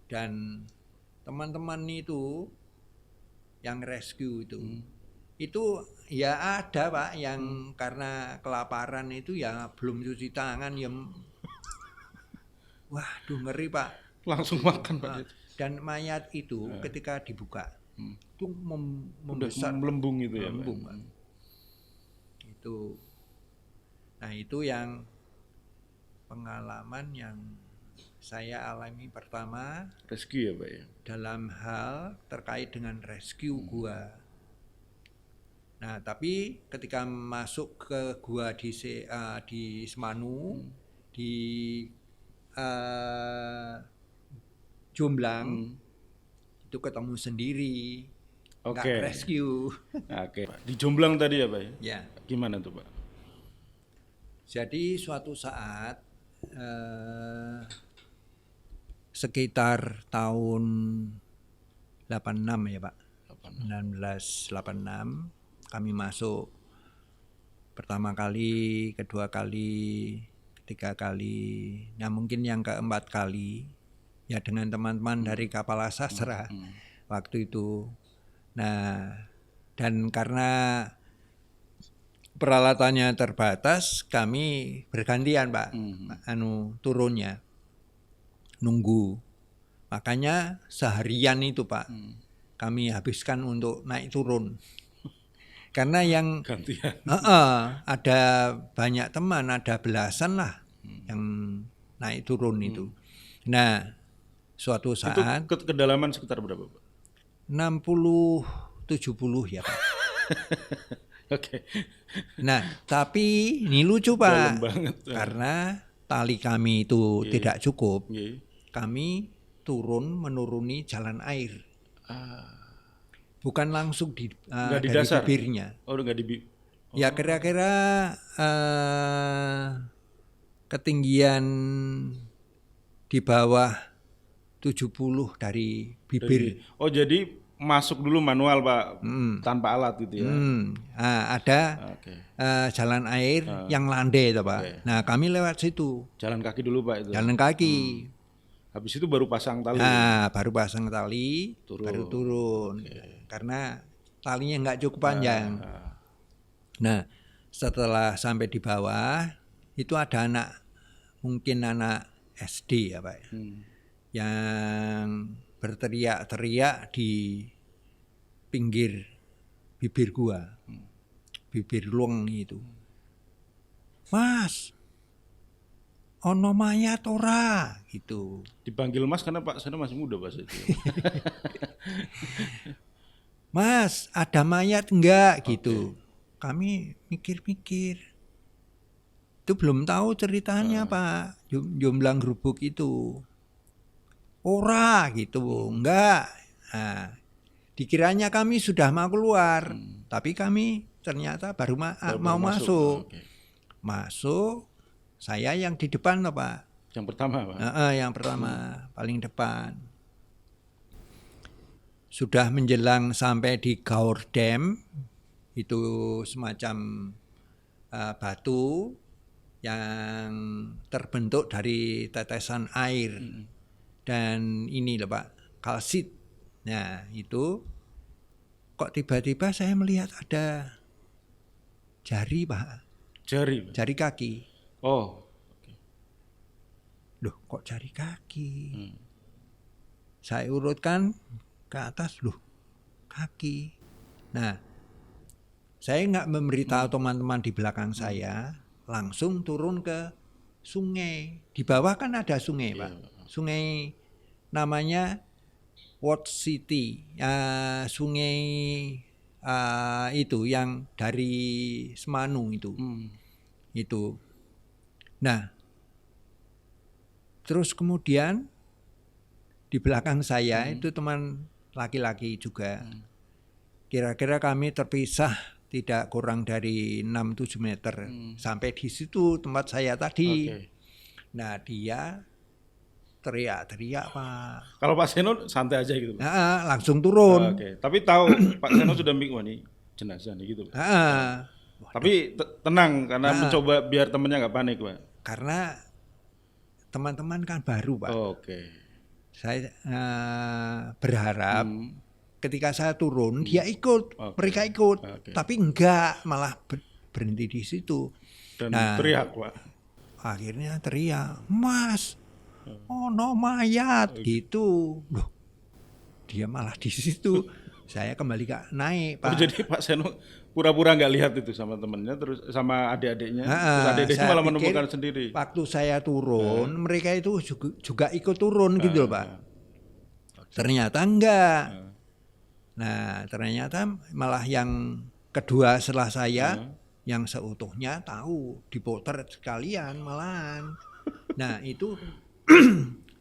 Dan teman-teman itu yang rescue itu ya ada Pak yang karena kelaparan itu ya belum cuci tangan ya waduh ngeri Pak. Langsung makan Pak. Dan mayat itu ketika dibuka itu Udah melembung itu ya, melembung, Pak. Itu. Nah, itu yang pengalaman yang saya alami pertama Rescue ya, Pak ya. dalam hal terkait dengan rescue gua. Nah, tapi ketika masuk ke gua di Semanu, di Jomblang, itu ketemu sendiri, nggak Oke. rescue. Oke. Di Jomblang tadi ya, Pak ya. Ya, Gimana tuh, Pak? jadi suatu saat sekitar tahun 86 ya Pak, 1986 kami masuk pertama kali, kedua kali, ketiga kali, nah mungkin yang keempat kali ya dengan teman-teman dari Kapal Sastra waktu itu. Nah, dan karena peralatannya terbatas, kami bergantian Pak, turunnya, nunggu. Makanya seharian itu Pak, kami habiskan untuk naik turun. Karena yang Gantian. ada banyak teman, ada belasan lah yang naik turun itu. Nah, suatu saat Itu kedalaman sekitar berapa, Pak? 60-70 ya Pak. Oke. Nah, tapi ini lucu Dalam Pak, banget. karena tali kami itu tidak cukup. Nggih. Kami menuruni jalan air, bukan langsung Nggak di dari dasar? bibirnya. Oh, udah nggak di Ya kira-kira ketinggian di bawah 70 dari bibir. Oh, jadi masuk dulu manual, Pak, tanpa alat gitu ya. Ada Oke. jalan air yang landai itu Pak. Nah, kami lewat situ, Jalan kaki dulu, Pak itu. jalan kaki. Habis itu baru pasang tali. Nah, baru pasang tali, Turun. baru turun. Karena talinya nggak cukup panjang. Nah, setelah sampai di bawah, itu ada mungkin anak SD ya Pak, yang berteriak-teriak di pinggir bibir gua, bibir luang itu. Mas, ono mayat ora gitu. Dipanggil Mas karena Pak Seno masih muda Pak itu. Mas, ada mayat enggak gitu. Kami mikir-mikir. Itu belum tahu ceritanya Pak, Jomblang Grubuk itu. Ora gitu, enggak. Nah, dikiranya kami sudah mau keluar, tapi kami ternyata baru mau masuk. Oke. Masuk, saya yang di depan loh Pak. Yang pertama, Pak. Yang pertama, paling depan. Sudah menjelang sampai di Gaur Dam, itu semacam batu yang terbentuk dari tetesan air. Dan ini loh Pak, kalsit. Nah, itu kok tiba-tiba saya melihat ada jari Pak, Jari, Pak. jari kaki. Oh. Loh, kok jari kaki? Saya urutkan ke atas, loh, kaki. Nah, saya nggak memberitahu teman-teman di belakang saya, langsung turun ke sungai. Di bawah kan ada sungai, Pak. Sungai namanya Wat City. Sungai itu yang dari Semanu itu. Itu. Nah, terus kemudian di belakang saya itu teman laki-laki juga. Kira-kira kami terpisah tidak kurang dari 6-7 meter sampai di situ tempat saya tadi. Oke. Nah, dia teriak-teriak Pak. Kalau Pak Seno santai aja gitu, Pak. Langsung turun. Oke. Tapi tahu Pak Seno sudah mikir, wah ini jenazah nih gitu, Pak. Tapi tenang karena mencoba biar temennya nggak panik, Pak. Karena teman-teman kan baru Pak. Oke. Saya berharap ketika saya turun dia ikut, mereka ikut. Tapi enggak, malah berhenti di situ. Dan teriak, Pak. Akhirnya teriak, Mas, no mayat gitu. Loh, dia malah di situ. Saya kembali naik Pak. Jadi Pak Seno pura-pura nggak lihat itu sama temennya, terus sama adik-adiknya, terus adik-adiknya malah menemukan sendiri. Waktu saya turun, mereka itu juga ikut turun gitu loh Pak. Ternyata enggak. Nah, ternyata malah yang kedua setelah saya, yang seutuhnya tahu, dipotret sekalian malahan. Nah, itu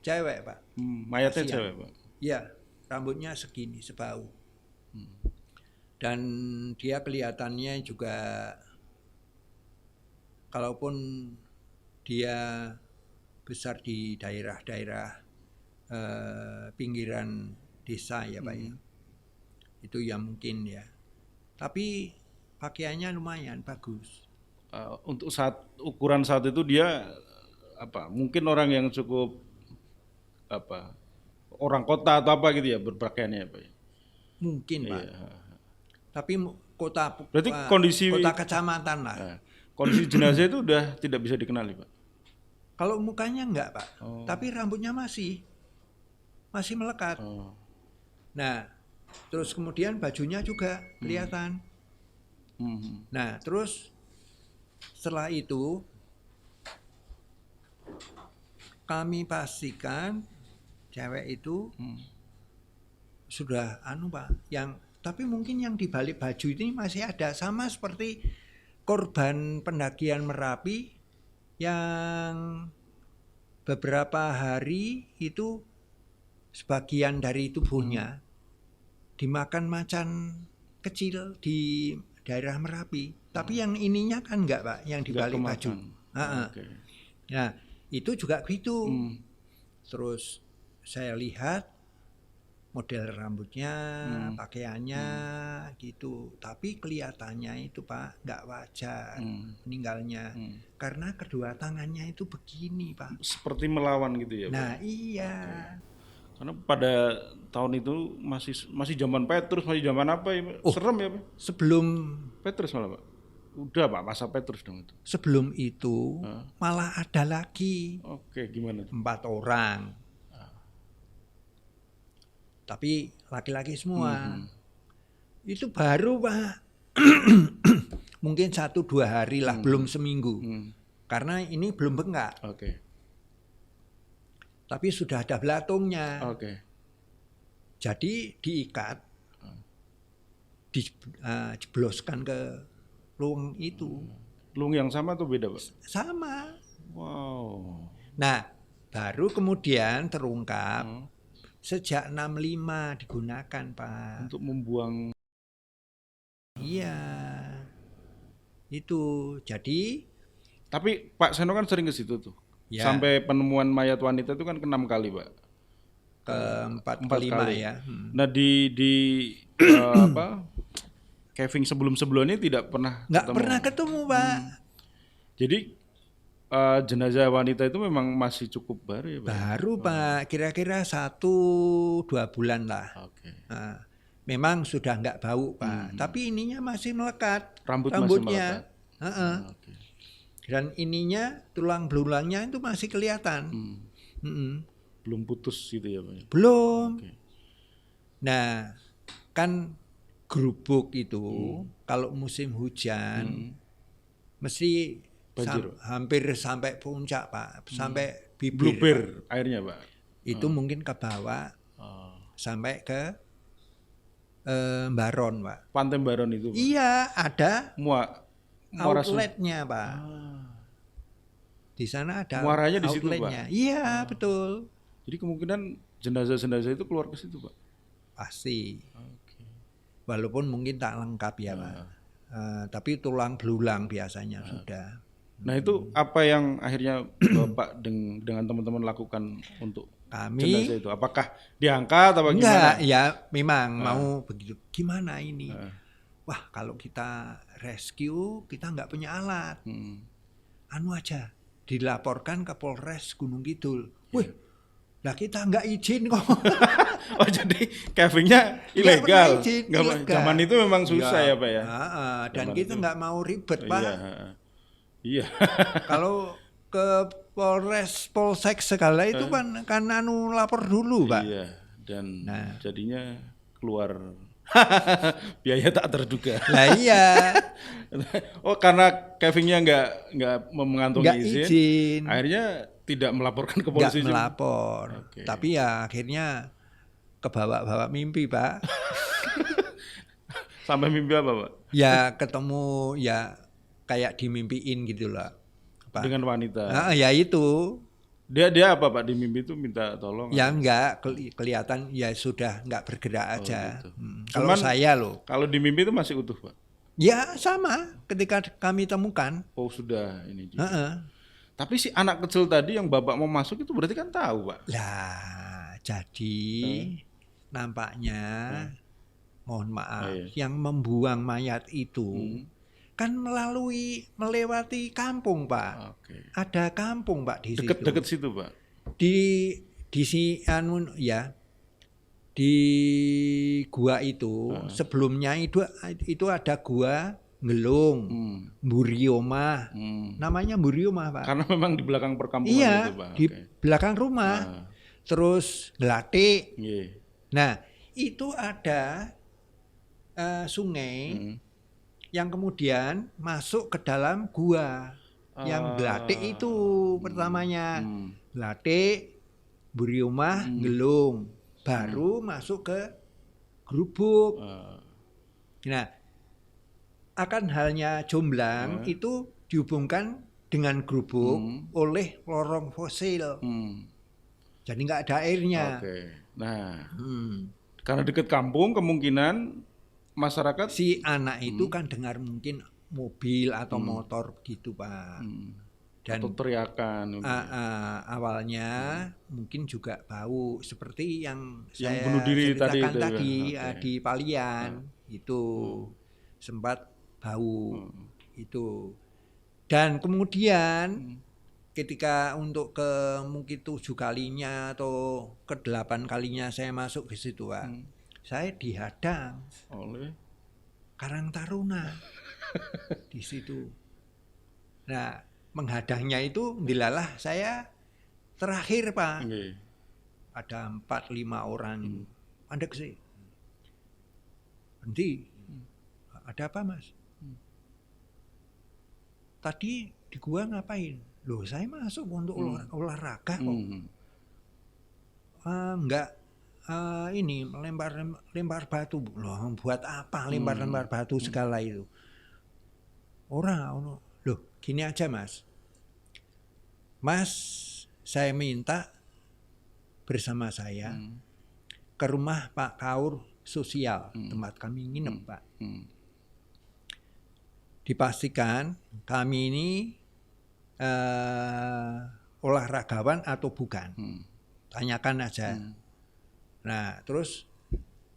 cewek Pak. Mayatnya cewek Pak? Iya, rambutnya segini, sebau. Dan dia kelihatannya juga, kalaupun dia besar di daerah-daerah pinggiran desa ya Pak ya, itu ya mungkin ya. Tapi pakaiannya lumayan bagus. Untuk ukuran saat itu dia mungkin orang yang cukup orang kota atau apa gitu ya berpakaiannya Pak ya? Mungkin Pak. Tapi berarti kondisi kota kecamatan lah. Kondisi jenazah itu udah tidak bisa dikenali Pak. Kalau mukanya enggak Pak, tapi rambutnya masih melekat. Nah, terus kemudian bajunya juga kelihatan. Nah, terus setelah itu kami pastikan cewek itu sudah Pak, tapi mungkin yang di balik baju ini masih ada, sama seperti korban pendakian Merapi yang beberapa hari itu sebagian dari tubuhnya dimakan macan kecil di daerah Merapi. Tapi yang ininya kan enggak Pak, yang di balik baju. Nah, itu juga gitu. Terus saya lihat model rambutnya, pakaiannya gitu. Tapi kelihatannya itu Pak nggak wajar meninggalnya. Karena kedua tangannya itu begini Pak. Seperti melawan gitu ya Pak? Nah iya. Karena pada tahun itu masih zaman Petrus, masih zaman apa ya Pak? Serem ya Pak? Sebelum Petrus malah Pak? Udah Pak, masa Petrus dong itu. Sebelum itu malah ada lagi. Oke, gimana? 4 orang. Tapi laki-laki semua. Itu baru Pak. Mungkin 1-2 hari lah, belum seminggu. Karena ini belum bengkak. Tapi sudah ada belatungnya. Jadi diikat, dijebloskan ke lung itu. Lung yang sama atau beda Pak? Sama. Wow. Nah, baru kemudian terungkap sejak 65 digunakan Pak. Untuk membuang. Iya. Itu. Jadi. Tapi Pak Seno kan sering ke situ tuh. Ya. Sampai penemuan mayat wanita itu kan ke-6 kali Pak. Ke-4 ke-5 ya. Nah di caving sebelum-sebelumnya tidak pernah nggak pernah ketemu Pak. Jadi jenazah wanita itu memang masih cukup baru ya Pak? Baru Pak, kira-kira 1-2 bulan lah. Nah, memang sudah nggak bau Pak, tapi ininya masih melekat. Rambutnya masih melekat. Dan ininya, tulang belulangnya itu masih kelihatan. Belum putus gitu ya Pak? Belum. Nah, kan Grubuk itu kalau musim hujan mesti hampir sampai puncak Pak, sampai bibir. Blubber airnya Pak. Itu mungkin ke bawah sampai ke Mbaron Pak. Pantai Mbaron itu Pak? Iya, ada outletnya Pak. Di sana ada muaranya di situ Pak? Iya, betul. Jadi kemungkinan jenazah-jenazah itu keluar ke situ Pak? Pasti. Walaupun mungkin tak lengkap ya Pak. Tapi tulang belulang biasanya sudah. Nah itu apa yang akhirnya Bapak dengan teman-teman lakukan untuk kami jenazah itu? Apakah diangkat apa enggak, gimana? ya memang mau begitu. Gimana ini? Wah, kalau kita rescue, kita nggak punya alat. Anu aja, dilaporkan ke Polres Gunung Kidul. Wih, lah kita nggak izin kok. Oh jadi cavingnya Nggak ilegal. pernah izin, Nggak, ilegal. Zaman itu memang susah Iya. ya Pak ya. Dan Zaman kita itu. nggak mau ribet Pak. Iya. Iya. Kalau ke Polres Polsek segala itu kan anu lapor dulu Pak. Iya. Dan Nah. jadinya keluar biaya tak terduga. Lah iya, Oh karena cavingnya nggak mengantongi nggak izin, izin, akhirnya tidak melaporkan ke nggak polisi juga. melapor. Oke. Tapi ya akhirnya kebawa-bawa mimpi Pak. Sampai mimpi apa Pak? Ya ketemu ya kayak dimimpiin gitu lah. Pak. Dengan wanita. Ah, ya itu. Dia apa Pak di mimpi itu minta tolong? Ya enggak kelihatan ya sudah enggak bergerak aja. gitu. Kalau Cuman- saya loh, Kalau di mimpi itu masih utuh Pak? ya sama ketika kami temukan. Oh sudah ini juga. Heeh. Tapi si anak kecil tadi yang bapak mau masuk itu berarti kan tahu Pak? Lah, jadi nampaknya mohon maaf Iya. yang membuang mayat itu kan melewati kampung, Pak. Oke. Ada kampung, Pak, di situ. Deket-deket situ Pak? Di si anu ya. Di gua itu sebelumnya itu ada gua Ngelung, Mburi Omah. Namanya Mburi Omah, Pak. Karena memang di belakang perkampungan Iya, itu Pak? di Oke. belakang rumah. Terus Gelatik. Iya. Nah, itu ada sungai yang kemudian masuk ke dalam gua. Yang Gelatik itu pertamanya. Gelatik, Mburi Omah, Ngelung. Baru masuk ke Grubuk. Nah, akan halnya Jomblang itu dihubungkan dengan Grubuk oleh lorong fosil. Jadi nggak ada airnya. Oke. Nah, Hmm. karena dekat kampung kemungkinan masyarakat Si anak itu kan dengar mungkin mobil atau motor gitu, Pak. Dan atau teriakan. awalnya mungkin juga bau seperti yang saya bunuh diri ceritakan tadi tadi, itu ya. Oke. di Palian itu sempat bau itu. Dan kemudian ketika untuk ke mungkin 7 kalinya atau ke 8 kalinya saya masuk ke situ, Pak, saya dihadang Oleh Karang Taruna di situ. Nah, menghadangnya itu dilalah saya terakhir, Pak. Oke. Ada 4-5 orang. Anda sih. Berhenti. Ada apa, Mas? Tadi di gua ngapain? Loh, saya masuk untuk olahraga kok. Enggak ini lempar batu. Loh, buat apa lempar batu segala itu? Orang, loh, gini aja, Mas. Mas, saya minta bersama saya ke rumah Pak Kaur Sosial, tempat kami nginep, Pak. Dipastikan kami ini olahragawan atau bukan. Tanyakan aja. Nah, terus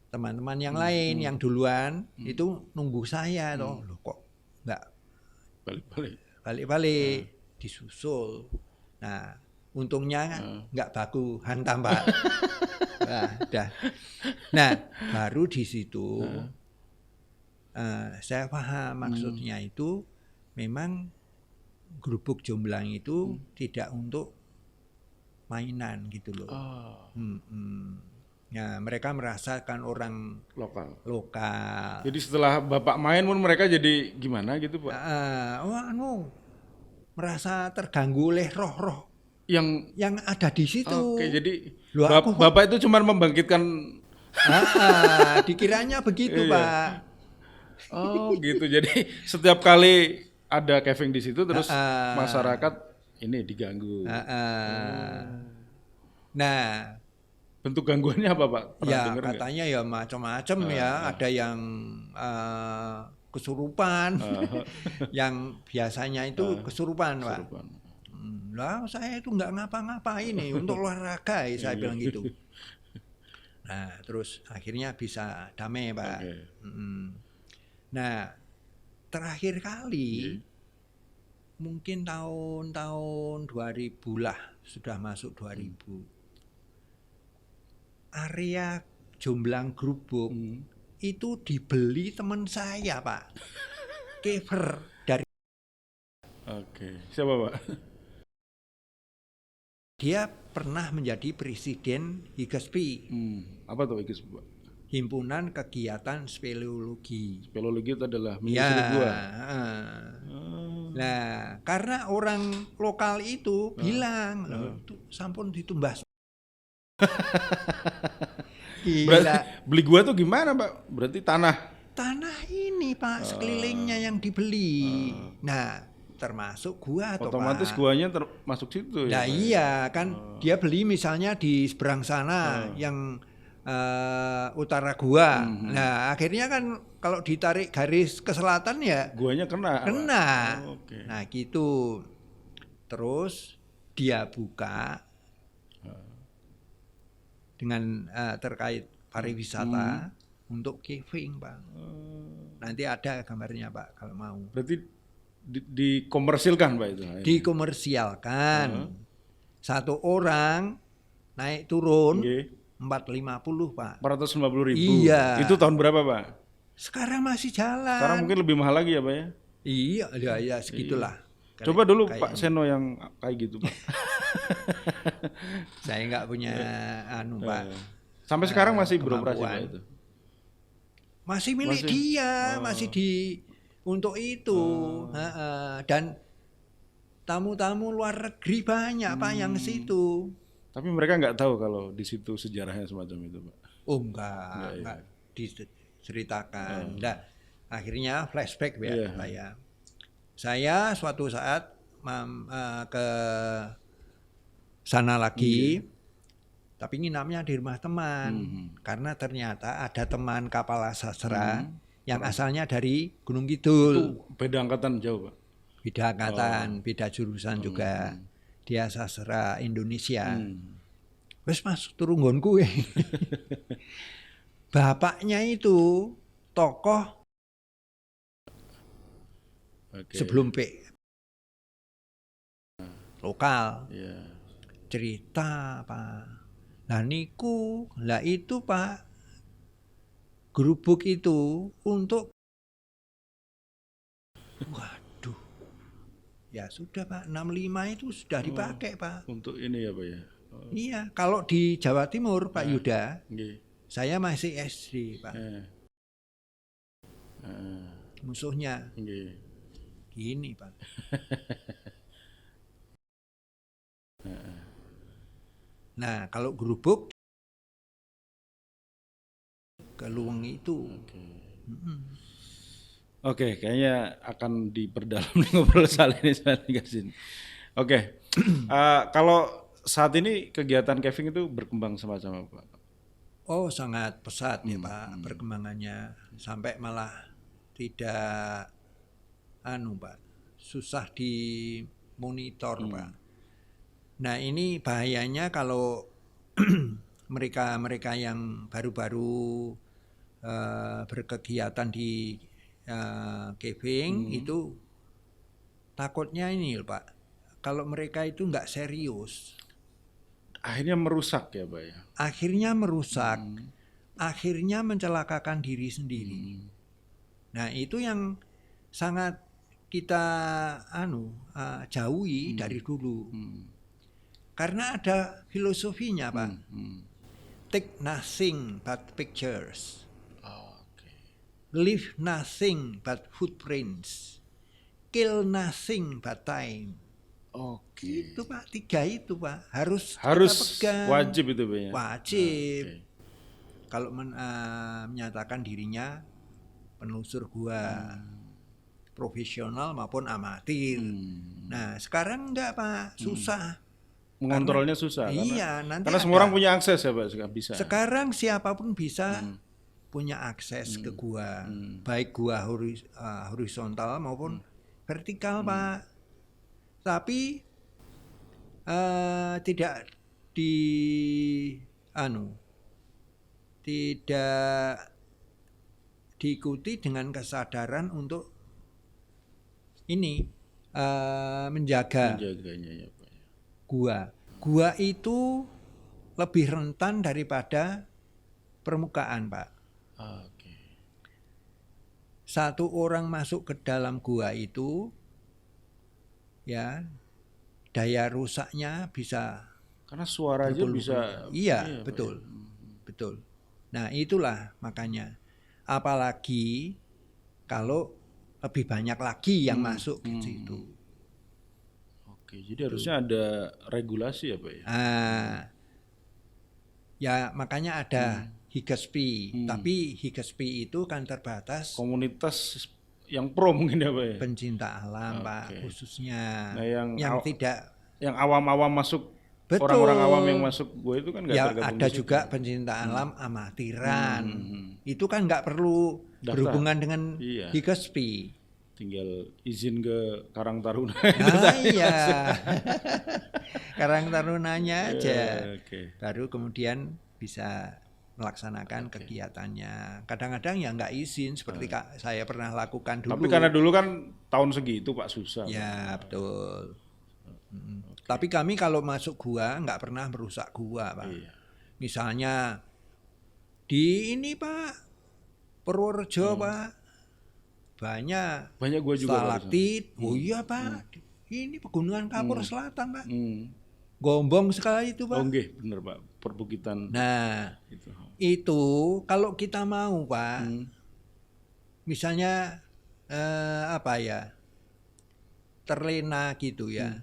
teman-teman yang lain yang duluan itu nunggu saya toh. Loh, kok enggak balik-balik disusul. Nah, untungnya nggak baku hantam, Pak. Nah, dah. Nah, baru di situ saya paham maksudnya itu memang Grubuk Jomblang itu tidak untuk mainan gitu loh. Ya, mereka merasakan orang lokal. Jadi setelah Bapak main pun mereka jadi gimana gitu Pak? Merasa terganggu oleh roh-roh Yang ada di situ. Oke, jadi Loh, Bapak itu cuma membangkitkan. Dikiranya begitu, Iya. Pak. Oh gitu. Jadi setiap kali ada caving di situ terus masyarakat ini diganggu. Nah, bentuk gangguannya apa Pak? Pernah ya denger nggak? katanya ya macam-macam ya. Ada yang kesurupan, yang biasanya itu kesurupan, Pak. Kesurupan. Lah saya itu nggak ngapa-ngapain nih untuk olahraga, saya bilang gitu. Nah terus akhirnya bisa damai Pak. Oke. Nah terakhir kali mungkin tahun 2000 lah, sudah masuk 2000. Area Jomblang Grubuk itu dibeli teman saya Pak. Kever dari Oke. Siapa Pak? dia pernah menjadi presiden HIGSPI, Apa tuh Ikis Pak? Himpunan Kegiatan Speleologi. Speleologi itu adalah Ya, menyusuri gua. Nah, karena orang lokal itu bilang, "Loh, itu sampun ditumbas." Berarti Gila. beli gua tuh gimana Pak? Berarti tanah. Tanah ini Pak, sekelilingnya yang dibeli. Nah, termasuk gua atau Otomatis Pak. guanya termasuk situ ya. Nah Pak? iya kan dia beli misalnya di seberang sana yang utara gua. Nah akhirnya kan kalau ditarik garis ke selatan ya Guanya kena. Pak? kena. Oh, oke. Nah gitu. Terus dia buka dengan terkait pariwisata untuk caving Pak. Nanti ada gambarnya Pak kalau mau. Berarti dikomersilkan Pak itu. Dikomersialkan. Satu orang naik turun Nggih. 450 Pak. 450.000. Iya. Itu tahun berapa Pak? Sekarang masih jalan. Sekarang mungkin lebih mahal lagi ya Pak ya? Iya, ya segitulah. Coba dulu Kayak Pak Seno yang kayak gitu Pak. saya nggak punya Pak. Sampai sekarang masih beroperasi kemampuan. Pak itu? Masih milik Masih? dia, masih di untuk itu. Dan tamu-tamu luar negeri banyak Pak yang ke situ. Tapi mereka nggak tahu kalau di situ sejarahnya semacam itu Pak. Oh enggak diceritakan. Nah, akhirnya flashback ya Iya. Saya suatu saat ke sana lagi, tapi nginapnya di rumah teman. Karena ternyata ada teman kapal sastra yang asalnya dari Gunung Kidul. Itu beda angkatan jauh Pak. Beda angkatan, beda jurusan juga. Dia sastra Indonesia. Wes masuk turun nggonku. Bapaknya itu tokoh sebelum P lokal. Iya. Cerita Pak. Lah niku, lah itu Pak, Grubuk itu untuk waduh. Ya sudah Pak, 65 itu sudah dipakai Pak. Untuk ini ya Pak ya. Iya, kalau di Jawa Timur Pak Yuda, Nggih. saya masih SD Pak. Musuhnya Nggih. gini Pak. Nah, kalau Grubuk ke Luweng itu. Oke, kayaknya akan diperdalam nih ngobrol soal ini soal Gasin. Oke, kalau saat ini kegiatan caving itu berkembang semacam apa? Oh, sangat pesat ya Pak perkembangannya, sampai malah tidak Pak, susah dimonitor Pak. Nah ini bahayanya kalau mereka yang baru-baru berkegiatan di caving itu takutnya ini Pak, kalau mereka itu nggak serius. Akhirnya merusak ya Pak ya? Akhirnya merusak, akhirnya mencelakakan diri sendiri. Nah itu yang sangat kita jauhi dari dulu. Karena ada filosofinya Pak. Take nothing but pictures. Leave nothing but footprints. Kill nothing but time. Oke. Itu Pak, 3 itu Pak. Harus Harus kita pegang. wajib itu Pak ya? Wajib. Kalau menyatakan dirinya penelusur gua. Profesional maupun amatir. Nah sekarang enggak Pak, susah. Mengontrolnya susah. Iya, nanti karena semua orang punya akses ya Pak, bisa. Sekarang siapapun bisa punya akses ke gua, baik gua horizontal maupun vertikal Pak. Tapi tidak di tidak diikuti dengan kesadaran untuk ini menjaga Menjaganya ya Pak. gua. Gua itu lebih rentan daripada permukaan, Pak. Oke. Satu orang masuk ke dalam gua itu, ya, daya rusaknya bisa Karena suara aja bisa. Iya, Pak, betul. ya. Betul. Nah, itulah makanya. Apalagi kalau lebih banyak lagi yang masuk ke situ. Oke, jadi harusnya ada regulasi ya Pak ya. Ya, makanya ada Higespi. Tapi Higespi itu kan terbatas Komunitas yang pro mungkin ya Pak ya. pencinta alam, Pak, Oke. khususnya. Nah, yang tidak yang awam-awam masuk, Betul. orang-orang awam yang masuk gue itu kan nggak ya tergabung ada di situ. juga pencinta alam amatiran. Itu kan nggak perlu Daftar. berhubungan dengan Iya. Higespi. Tinggal izin ke Karang Taruna. Nah, iya. Karang Tarunanya aja. Oke. Baru kemudian bisa melaksanakan kegiatannya. Kadang-kadang ya nggak izin seperti saya pernah lakukan dulu. Tapi karena dulu kan tahun segitu Pak susah. Ya, betul. Tapi kami kalau masuk gua nggak pernah merusak gua, Pak. Iya. Misalnya di ini, Pak, Purworejo, Pak, banyak Banyak gue juga Pak, di sana. stalaktit. Oh iya, Pak. Ini pegunungan Kapur Selatan, Pak. Hmm. Gombong sekali itu, Pak. Oh nggih, bener Pak. Perbukitan Nah, itu. itu kalau kita mau, Pak, misalnya apa ya, terlena gitu ya,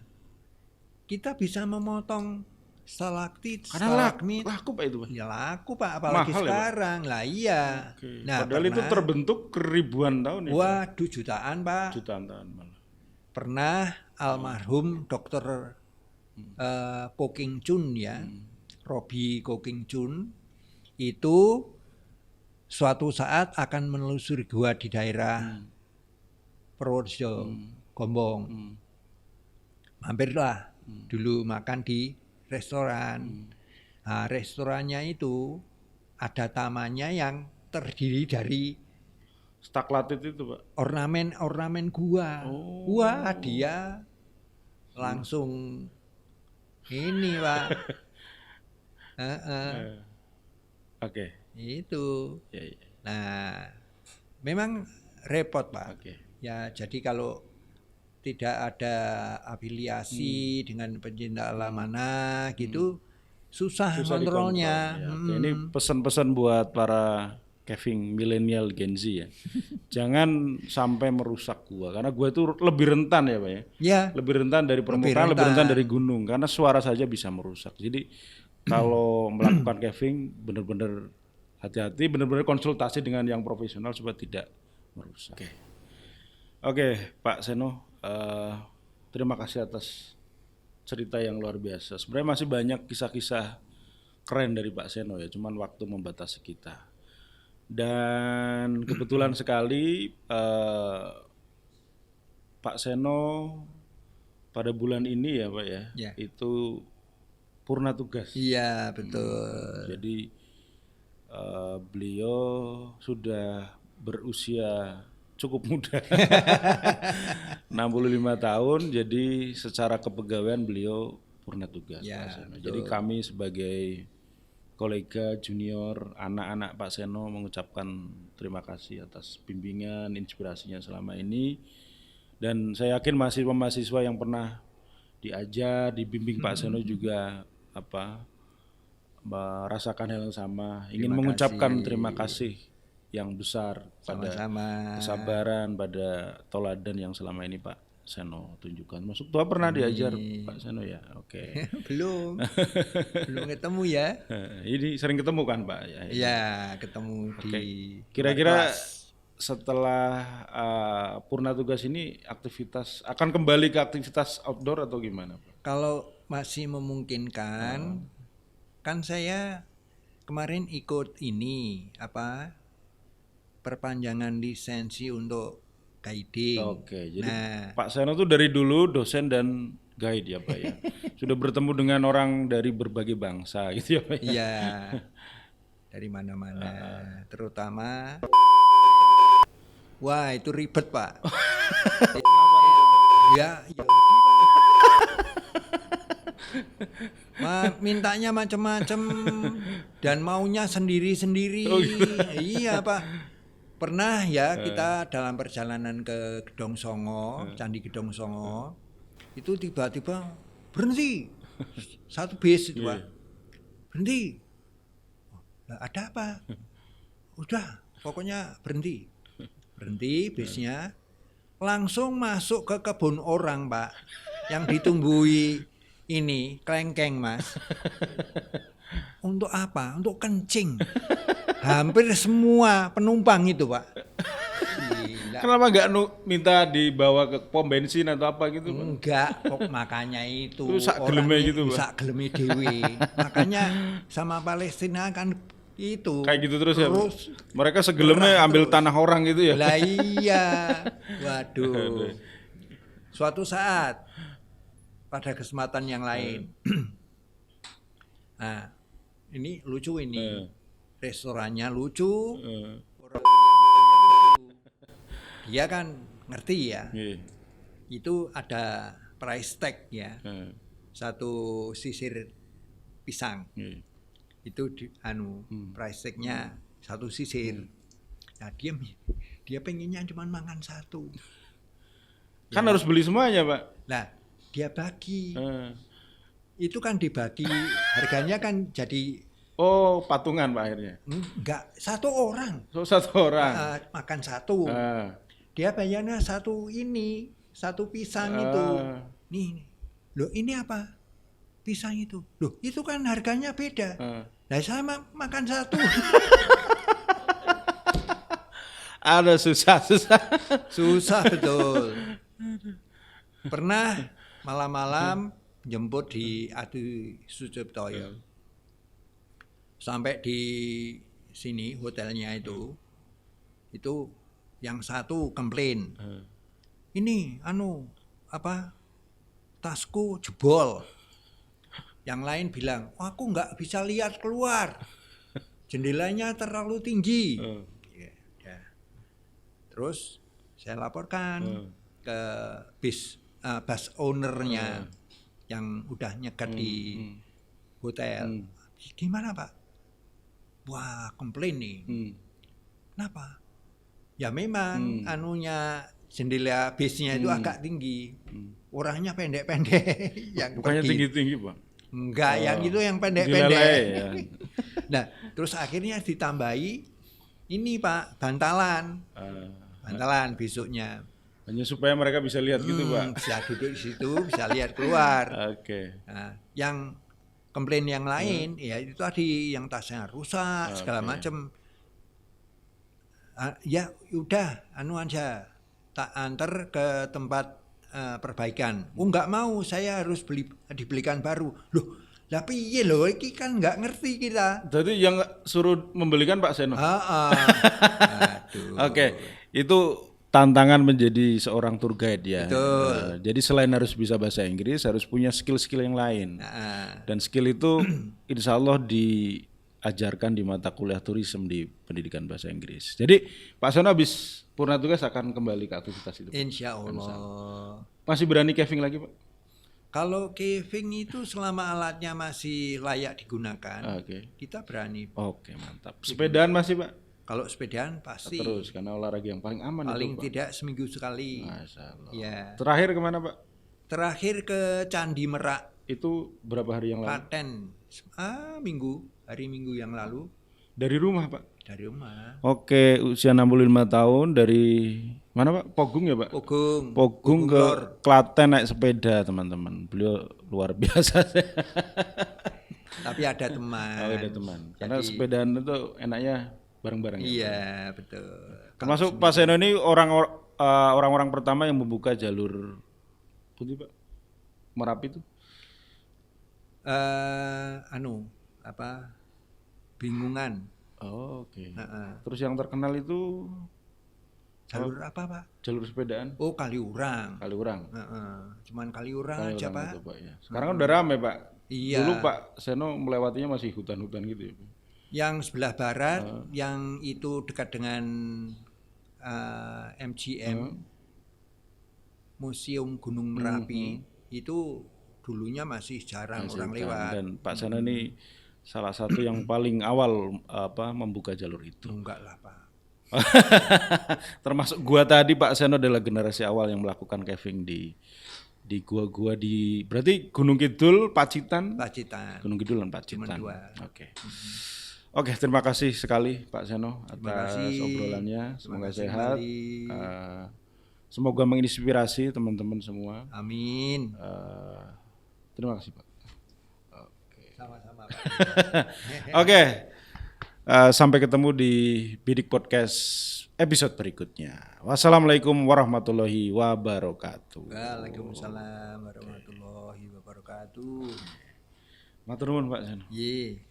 kita bisa memotong stalaktit, Karena stalagmit. laku Pak itu Pak. Ya laku, Pak, apalagi Mahal ya, Pak? sekarang. Lah iya. Oke. Nah, Padahal itu pernah- terbentuk ribuan tahun ya. Pak. Waduh, jutaan, Pak. Jutaan tahun malah. Pernah almarhum Dokter Ko King Chun ya, Robi Ko King Chun itu suatu saat akan menelusuri gua di daerah Purworejo, Gombong. Mampirlah dulu makan di restoran. Nah, restorannya itu ada tamannya yang terdiri dari Staklatid itu Pak. ornamen gua. Oh. Wah, dia langsung ini, Pak. Oke. Itu. Ya, ya. Nah, memang repot, Pak. Oke. Ya, jadi kalau tidak ada afiliasi dengan pencinta alam mana gitu, susah Susah kontrolnya. dikontrol, ya. Oke, ini pesan-pesan buat para Kevin milenial Gen Z ya. Jangan sampai merusak gua karena gua itu lebih rentan ya Pak ya. Ya, Lebih rentan dari permukaan, lebih rentan dari gunung karena suara saja bisa merusak. Jadi kalau melakukan caving benar-benar hati-hati, benar-benar konsultasi dengan yang profesional supaya tidak merusak. Oke, Pak Seno, terima kasih atas cerita yang luar biasa. Sebenarnya masih banyak kisah-kisah keren dari Pak Seno ya, cuman waktu membatasi kita. Dan kebetulan sekali Pak Seno pada bulan ini ya Pak ya, Ya. itu purna tugas. iya betul. Jadi beliau sudah berusia cukup muda, 65 tahun. Jadi secara kepegawaian beliau purna tugas. Ya, Pak Seno. betul. Jadi kami sebagai kolega junior anak-anak Pak Seno mengucapkan terima kasih atas bimbingan, inspirasinya selama ini. Dan saya yakin mahasiswa-mahasiswa yang pernah diajar, dibimbing Pak Seno juga merasakan hal yang sama. Ingin Terima mengucapkan kasih. terima kasih yang besar pada Sama-sama. kesabaran, pada teladan yang selama ini Pak Seno tunjukkan. Masuk tua pernah diajar Pak Seno ya? Oke. Belum. Belum ketemu ya. Ini sering ketemu kan Pak? Ya, Iya, ketemu di Kira-kira kelas. setelah purna tugas ini aktivitas akan kembali ke aktivitas outdoor atau gimana Pak? Kalau masih memungkinkan, kan saya kemarin ikut ini perpanjangan lisensi untuk guiding. Oke, jadi Nah, Pak Seno tuh dari dulu dosen dan guide ya Pak ya. Sudah bertemu dengan orang dari berbagai bangsa gitu ya Pak. Iya. Dari mana-mana, terutama wah itu ribet Pak. Ya, Yahudi Pak. Mintanya macam-macam dan maunya sendiri-sendiri. Oh, gitu. Iya Pak. Pernah ya kita dalam perjalanan ke Gedong Songo, Candi Gedong Songo, itu tiba-tiba berhenti. Satu bis itu Pak. Berhenti. Lah, ada apa? Udah, pokoknya berhenti. Berhenti bisnya. Langsung masuk ke kebun orang Pak. Yang ditumbuhi ini kelengkeng Mas. Untuk apa? Untuk kencing. Hampir semua penumpang itu Pak. Gila. Kenapa nggak minta dibawa ke pom bensin atau apa gitu Pak? Enggak, kok makanya itu Itu sak geleme gitu, Pak. sak geleme dewe. Makanya sama Palestina kan itu Kayak gitu terus ya. terus Mereka segelemnya ambil terus. tanah orang gitu ya. Lah iya. Waduh. Suatu saat pada kesempatan yang lain. Nah, ini lucu ini. Restorannya lucu. Orang yang lucu. Dia kan ngerti ya. Iya. Itu ada price tag ya. Satu sisir pisang. Iya. Itu price tag-nya satu sisir. Nah, dia pengennya cuma makan satu. Kan harus beli semuanya Pak. Nah, dia bagi. Itu kan dibagi, harganya kan jadi Oh patungan Pak akhirnya. enggak satu orang. So, satu orang. Makan satu. Dia bayarnya satu pisang itu. Nih, loh ini apa? Pisang itu. Loh, itu kan harganya beda. Nah, saya makan satu. Ada susah. Susah betul. Pernah malam-malam jemput di Adi Suciptoyo. Sampai di sini hotelnya itu yang satu komplain. Ini tasku jebol. Yang lain bilang, aku nggak bisa lihat keluar, jendelanya terlalu tinggi. Ya. Terus saya laporkan ke bus ownernya yang udah nyegat di hotel. Gimana Pak? Wah komplain nih. Kenapa? Ya memang jendela busnya itu agak tinggi. Orangnya pendek-pendek. Yang Bukannya pergi. tinggi-tinggi Pak. Enggak, yang itu yang pendek-pendek. Dileleh, ya. Nah, terus akhirnya ditambahi ini Pak, bantalan. Bantalan besoknya. Hanya supaya mereka bisa lihat gitu Pak. Bisa duduk di situ, bisa lihat keluar. Oke. Nah, yang komplain yang lain, ya itu tadi yang tasnya rusak, segala macam. Ya udah, aja, tak antar ke tempat perbaikan. Nggak mau, saya harus dibelikan baru. Loh, tapi iya loh, ini kan nggak ngerti kita. Jadi yang suruh membelikan Pak Seno. Aduh. Oke, itu tantangan menjadi seorang tour guide ya. Betul. Jadi selain harus bisa bahasa Inggris, harus punya skill-skill yang lain. Dan skill itu insya Allah diajarkan di mata kuliah turisme di pendidikan bahasa Inggris. Jadi Pak Seno habis purna tugas akan kembali ke aktivitas itu. Insya Allah. Masih berani caving lagi Pak? Kalau caving itu selama alatnya masih layak digunakan, kita berani. Oke, mantap. Sepedaan masih Pak? Kalau sepedaan pasti. Terus karena olahraga yang paling aman paling itu, Pak. tidak seminggu sekali. Masya Allah. Ya. Terakhir kemana Pak? Terakhir ke Candi Merak. Itu berapa hari yang lalu? Klaten. Hari Minggu yang lalu. Dari rumah Pak? Dari rumah. Oke, usia 65 tahun dari mana Pak? Pogung ya Pak? Pogung ke Klaten naik sepeda teman-teman. Beliau luar biasa. Tapi ada teman. Ada teman. Karena sepedaan itu enaknya bareng-bareng. Iya, betul. Termasuk Pak Seno ini orang-orang pertama yang membuka jalur putih Pak? Merapi itu? Bingungan. Oh, oke. Terus yang terkenal itu Jalur apa Pak? Jalur sepedaan Oh Kaliurang. Kaliurang. Cuman Kaliurang aja Kaliurang Pak. itu, Pak, ya. Sekarang kan udah rame Pak. Iya. Dulu Pak Seno melewatinya masih hutan-hutan gitu ya. Pak. Yang sebelah barat, yang itu dekat dengan MGM, Museum Gunung Merapi, itu dulunya masih jarang orang Kan. lewat. Dan Pak Seno ini salah satu yang paling awal membuka jalur itu. Enggak lah Pak. Termasuk gua tadi Pak Seno adalah generasi awal yang melakukan caving di gua-gua di berarti Gunung Kidul, Pacitan. Gunung Kidul dan Pacitan. Oke. Oke, terima kasih sekali Pak Seno atas obrolannya. Semoga sehat. Semoga menginspirasi teman-teman semua. Amin. Terima kasih Pak. Sama-sama Pak. Oke. Sampai ketemu di Bidik Podcast episode berikutnya. Wassalamualaikum warahmatullahi wabarakatuh. Waalaikumsalam warahmatullahi wabarakatuh. Matur nuwun Pak Seno. Ye.